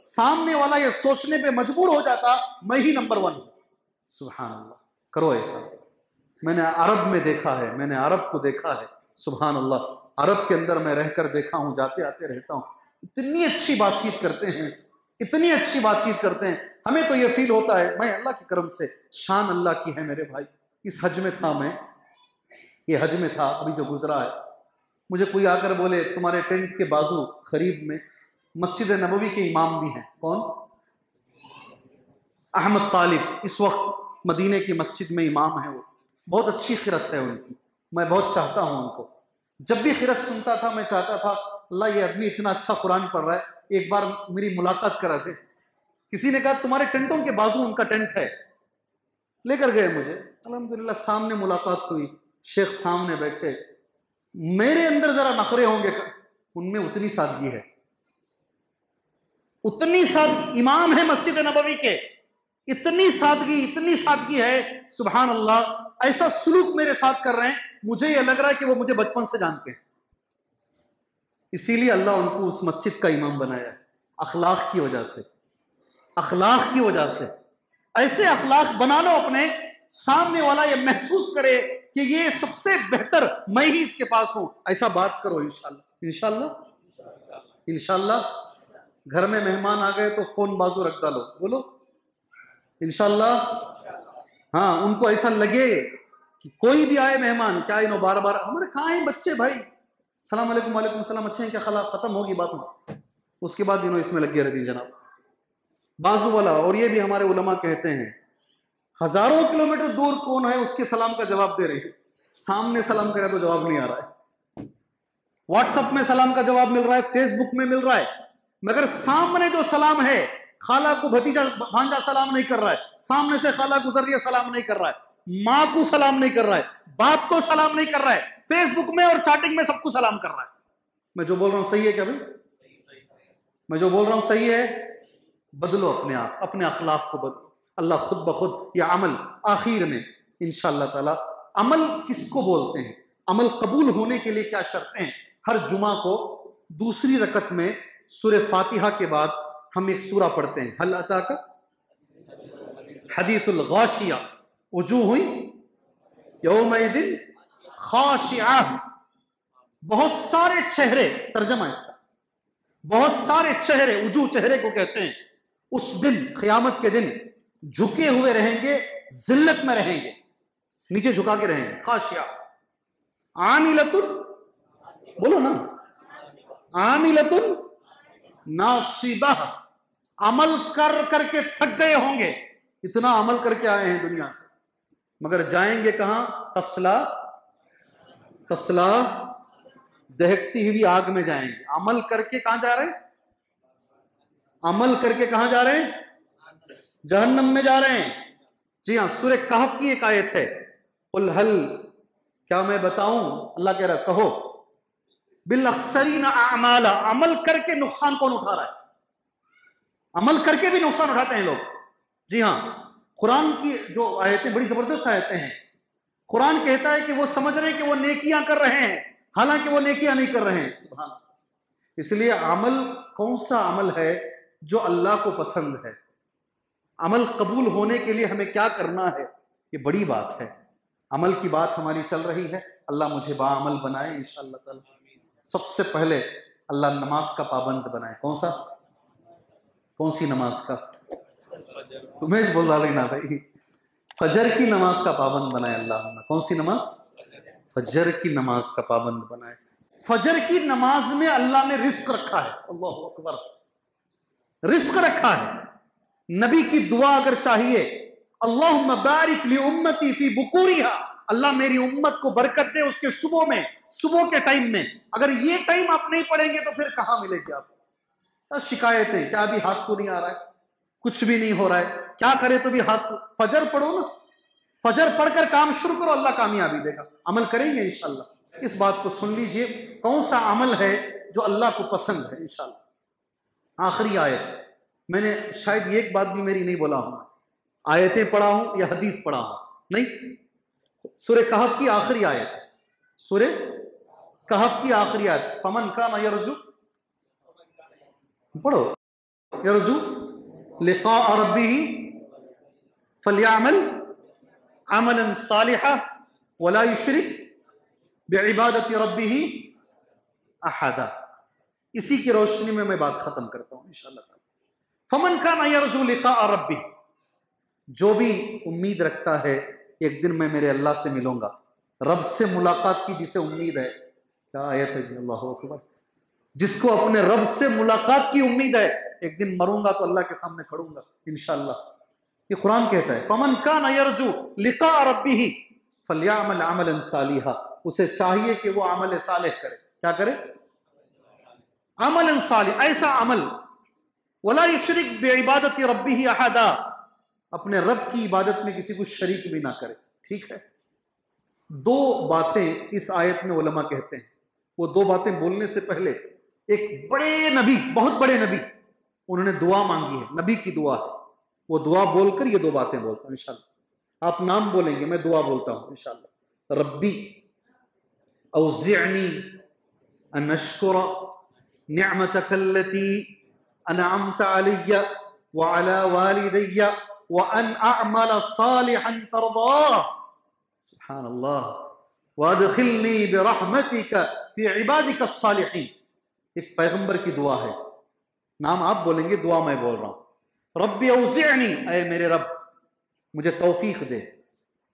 सामने वाला ये सोचने पे मजबूर हो जाता मैं ही नंबर 1। सुभान अल्लाह। करो ऐसा। मैंने अरब में देखा है, मैंने अरब को देखा है। सुभान अल्लाह। अरब के अंदर मैं रहकर देखा हूं, जाते आते रहता हूं, इतनी अच्छी बातचीत करते हैं, इतनी अच्छी बातचीत करते हैं। हमें तो ये फील होता है, मैं अल्लाह के करम से, शान अल्लाह की है मेरे भाई। इस हज में था मैं, ये हज में था अभी जो गुजरा है, मुझे कोई आकर बोले तुम्हारे टेंट के बाजू करीब में मस्जिद नबवी के इमाम भी हैं। कौन? अहमद तालिब, इस वक्त मदीने की मस्जिद में इमाम है। वो बहुत अच्छी खिरत है उनकी, मैं बहुत चाहता हूं उनको। जब भी खिरत सुनता था मैं चाहता था, अल्लाह ये आदमी इतना अच्छा कुरान पढ़ रहा है, एक बार मेरी मुलाकात करा दे। किसी ने कहा तुम्हारे टेंटों के बाजू उनका टेंट है, लेकर गए मुझे। अल्हम्दुलिल्लाह सामने मुलाकात हुई, शेख सामने बैठे। मेरे अंदर जरा नखरे होंगे, उनमें उतनी सादगी है, उतनी सादगी। इमाम है मस्जिद नबवी के, इतनी सादगी है। सुभान अल्लाह। ऐसा सुलूक मेरे साथ कर रहे हैं, मुझे यह लग रहा है कि वो मुझे बचपन से जानते हैं। इसीलिए अल्लाह उनको उस मस्जिद का इमाम बनाया है, अखलाक की वजह से, अखलाक की वजह से। ऐसे अखलाक बना लो अपने, सामने वाला ये महसूस करे कि ये सबसे बेहतर मैं ही इसके पास हूं। ऐसा बात करो। इंशाल्लाह, इंशाल्लाह, इंशाल्लाह। घर में मेहमान आ गए तो फोन बाजू रख डालो, बोलो इंशाल्लाह। हाँ, उनको ऐसा लगे कि कोई भी आए मेहमान, क्या इन्हों बार बार हमारे कहाँ हैं बच्चे भाई, सलाम अलैकुम, वालेकुम सलाम, अच्छे हैं क्या, खला खत्म होगी बात में, उसके बाद इन्हों इसमें लग गए रही जनाब बाजू वाला। और ये भी हमारे उलमा कहते हैं, हजारों किलोमीटर दूर कौन है उसके सलाम का जवाब दे रही है, सामने सलाम करे तो जवाब नहीं आ रहा है, व्हाट्सएप में सलाम का जवाब मिल रहा है, फेसबुक में मिल रहा है, मगर सामने जो सलाम है, खाला को भतीजा भांजा सलाम नहीं कर रहा है, सामने से खाला गुजर रही है सलाम नहीं कर रहा है। माँ को सलाम नहीं कर रहा है, बाप को सलाम नहीं कर रहा है, फेसबुक में और चैटिंग में सबको सलाम कर रहा है। मैं जो बोल रहा हूं सही है क्या भाई? मैं जो बोल रहा हूं सही है? बदलो अपने आप, अपने अखलाक को बदलो। अल्लाह खुद ब खुद यह अमल आखिर में इंशाअल्लाह ताला, अमल किसको बोलते हैं, अमल कबूल होने के लिए क्या शर्तें हैं, हर जुमा को दूसरी रकत में सूरह फातिहा के बाद हम एक सूरा पढ़ते हैं, हल अता का हदीथुल गाशिया वजूहुन यौमइदिन खाशिआ। बहुत सारे चेहरे, तर्जमा इसका, बहुत सारे चेहरे, वजू चेहरे को कहते हैं, उस दिन क़यामत के दिन झुके हुए रहेंगे, जिल्लत में रहेंगे, नीचे झुका के रहेंगे। खाशिया आमिलतुन, बोलो ना, आमिलतुन नासिबा, अमल कर करके थक गए होंगे, इतना अमल करके आए हैं दुनिया से, मगर जाएंगे कहां? तस्ला तस्ला, दहकती हुई आग में जाएंगे। अमल करके कहां जा रहे हैं? अमल करके कहां जा रहे हैं? जहन्नम में जा रहे हैं। जी हां, सूरह कहफ की एक आयत है, कुल हल, क्या मैं बताऊं, अल्लाह कह रहा है कहो, बिल अक्सरीना अमाला, अमल करके नुकसान कौन उठा रहा है? अमल करके भी नुकसान उठाते हैं लोग। जी हां, कुरान की जो आयतें बड़ी जबरदस्त आयतें हैं। कुरान कहता है कि वो समझ रहे हैं कि वो नेकियां कर रहे हैं, हालांकि वो नेकियां नहीं कर रहे हैं। सुभान। इसलिए अमल कौन सा अमल है जो अल्लाह को पसंद है? अमल कबूल होने के लिए हमें क्या करना है, ये बड़ी बात है। अमल की बात हमारी चल रही है, अल्लाह मुझे बाअमल बनाए इंशाअल्लाह ताला। सबसे पहले अल्लाह नमाज का पाबंद बनाए। कौन सा? कौन सी नमाज का? तुम्हें बोल रही ना भाई, फजर की नमाज का पाबंद बनाए अल्लाह। कौन सी नमाज? फजर की नमाज का पाबंद बनाए। फजर की नमाज में अल्लाह ने रिस्क रखा है, अल्लाहु अकबर, रिस्क रखा है। नबी की दुआ अगर चाहिए, अल्लाहुम्मा बारिक ली उम्मती फी बुकूरिहा, अल्लाह मेरी उम्मत को बरकत दे उसके सुबह में, सुबह के टाइम में। अगर ये टाइम आप नहीं पढ़ेंगे तो फिर कहां मिलेगी आपको? शिकायतें, क्या अभी हाथ को नहीं आ रहा है, कुछ भी नहीं हो रहा है, क्या करे तो भी हाथ को। फजर पढ़ो ना, फजर पढ़कर काम शुरू करो, अल्लाह कामयाबी देगा। अमल करेंगे इंशाअल्लाह। इस बात को सुन लीजिए, कौन सा अमल है जो अल्लाह को पसंद है इंशाअल्लाह। आखिरी आयत, मैंने शायद एक बात भी मेरी नहीं बोला हूं, आयतें पढ़ा हूं या हदीस पढ़ा हूं, नहीं, सूरह कहफ की आखिरी आयत, सूरह कहफ की आखिरी आयत, फमन काना यरजू, पढ़ो, यरजू लिक़ा रब्बिही फलयअमल अमलन सालिहा वला युशरिक बिइबादति रब्बिही अहदा। इसी की रोशनी में मैं बात खत्म करता हूं इंशाअल्लाह ताला। फमन काना यरजू लिक़ा रब्बिही, जो भी उम्मीद रखता है एक दिन मैं मेरे अल्लाह से मिलूंगा, रब से मुलाकात की जिसे उम्मीद है, क्या आयत है जी, अल्लाहु अकबर, जिसको अपने रब से मुलाकात की उम्मीद है, एक दिन मरूंगा तो अल्लाह के सामने खड़ूंगा इंशाअल्लाह, ये कुरान कहता है। फमन काना यरजू लिक़ा रब्बिही फलयअमल अमलन सालिहा, उसे चाहिए कि वो अमल सालिह करे। क्या करे? अमलन सालिह, ऐसा अमल, वला युशरिक बिइबादति रब्बिही अहदा, अपने रब की इबादत में किसी को शरीक भी ना करे। ठीक है, दो बातें इस आयत में उलमा कहते हैं। वो दो बातें बोलने से पहले एक बड़े नबी, बहुत बड़े नबी, उन्होंने दुआ मांगी है, नबी की दुआ है, वो दुआ बोलकर ये दो बातें बोलता हूं इंशाअल्लाह। आप नाम बोलेंगे, मैं दुआ बोलता हूं इंशाअल्लाह। रब्बी औज़िअनी अन अश्कुरा निअमतक अल्लती अनअमत अलैया व अला वालिदैया व अन अअमल सालिहन तर्दा, सुब्हानअल्लाह, व अदखिलनी बिरहमतिक फी इबादिक अस्सालिहीन। एक पैगंबर की दुआ है, नाम आप बोलेंगे, दुआ मैं बोल रहा हूं। रब्बी औज़िअनी, ऐ मेरे रब मुझे तौफीक दे,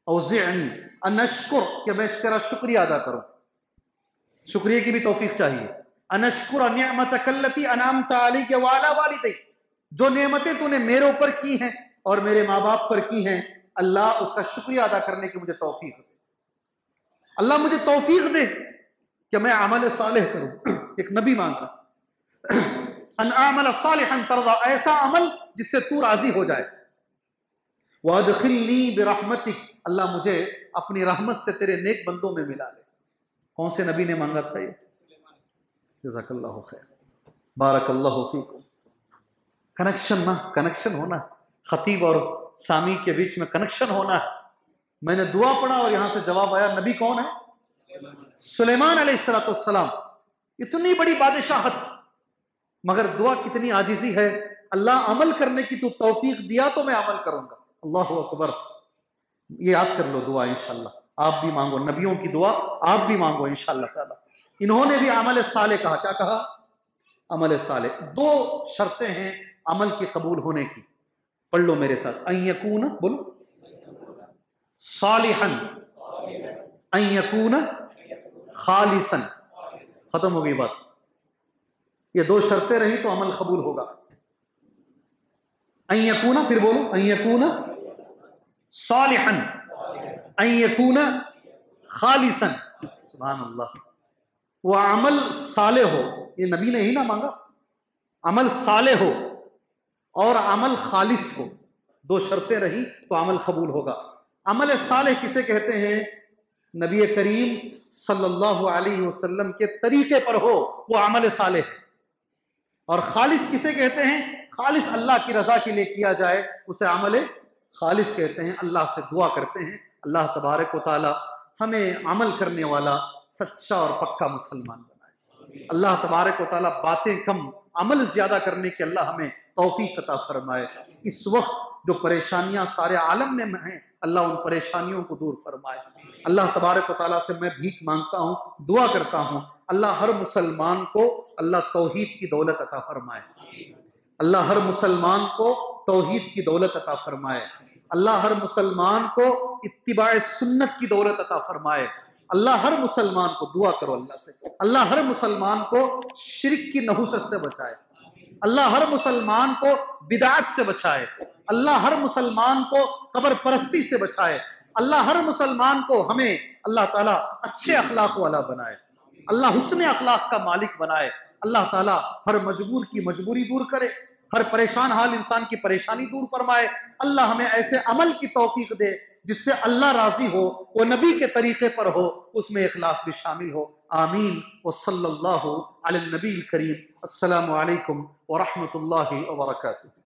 औज़िअनी अन अश्कुर, कि मैं तेरा शुक्रिया अदा करूं, शुक्रिया की भी तौफीक चाहिए। अन अश्कुर निअमतक अल्लती अनअमत अलैया व अला वालिदैया, जो नेमतें तूने मेरे ऊपर की हैं और मेरे माँ बाप पर की हैं, अल्लाह उसका शुक्रिया अदा करने की मुझे तौफीक दे। अल्लाह मुझे तौफीक दे कि मैं अमल सालिह करूं। एक नबी मांग रहा, अन अअमल सालिहन तर्दा, ऐसा अमल जिससे तू राजी हो जाए। वादखिलनी बिरहमतिक, अल्लाह मुझे अपनी रहमत से तेरे नेक बंदों में मिला ले। कौन से नबी ने मांगा था ये? जज़ाकल्लाहु खैर, बारकल्लाहु फीकुम। कनेक्शन ना, कनेक्शन होना, खतीब और सामी के बीच में कनेक्शन होना है। मैंने दुआ पढ़ा और यहां से जवाब आया। नबी कौन है? सुलेमान अलैहिस्सलाम। इतनी बड़ी बादशाहत, मगर दुआ कितनी आजिजी है। अल्लाह अमल करने की तू तौफीक दिया तो मैं अमल करूंगा। अल्लाहु अकबर। ये याद कर लो दुआ, इंशाअल्लाह आप भी मांगो, नबियों की दुआ आप भी मांगो इंशाअल्लाह ताला। इन्होंने भी अमल साले कहा। क्या कहा? अमल साले। दो शर्तें हैं अमल के कबूल होने की, पढ़ लो मेरे साथ। अन यकून, बोलो, सालिहन, अन यकून खालिसन। खत्म हो गई बात। ये दो शर्तें रही तो अमल कबूल होगा। अन यकून, फिर बोलो, अन यकून सालिहन, अन यकून खालिसन। सुभान अल्लाह। वो अमल साले हो, ये नबी ने ही ना मांगा। अमल साले हो और अमल खालिस हो, दो शर्तें रही तो अमल कबूल होगा। अमल साले किसे कहते हैं? नबी करीम सल्लल्लाहु अलैहि वसल्लम के तरीके पर हो, वो अमल साले है। और खालिस किसे कहते हैं? खालिस अल्लाह की रजा के लिए किया जाए, उसे अमल खालिस कहते हैं। अल्लाह से दुआ करते हैं अल्लाह तबारक व तआला हमें अमल करने वाला सच्चा और पक्का मुसलमान बनाए। अल्लाह तबारक व तआला बातें कम अमल ज्यादा करने के अल्लाह हमें तौफीक अता फरमाए। इस वक्त जो परेशानियां सारे आलम में हैं, अल्लाह उन परेशानियों को दूर फरमाए। अल्लाह तबारक व तआला से मैं भीख मांगता हूँ, दुआ करता हूँ, अल्लाह हर मुसलमान को अल्लाह तौहीद की दौलत अता फरमाए। अल्लाह हर मुसलमान को तौहीद की दौलत अता फरमाए। अल्लाह हर मुसलमान को इत्तिबाए सुन्नत की दौलत अता फरमाए। अल्लाह हर मुसलमान को, दुआ करो अल्लाह से, अल्लाह हर मुसलमान को शिरक की नहुसत से बचाए। अल्लाह हर मुसलमान को बिदात से बचाए। अल्लाह हर मुसलमान को कब्र परस्ती से बचाए। अल्लाह हर मुसलमान को हमें अल्लाह ताला अच्छे अखलाक वाला बनाए। अल्लाह हुस्न अखलाक का मालिक बनाए। अल्लाह ताला हर मजबूर की मजबूरी दूर करे, हर परेशान हाल इंसान की परेशानी दूर फरमाए। अल्लाह हमें ऐसे अमल की तौफीक दे जिससे अल्लाह राजी हो, वो नबी के तरीके पर हो, उसमें इखलास भी शामिल हो। आमीन व सल्लल्लाहु अला नबील करीम। अस्सलामु अलैकुम व रहमतुल्लाहि व बरकातुहू।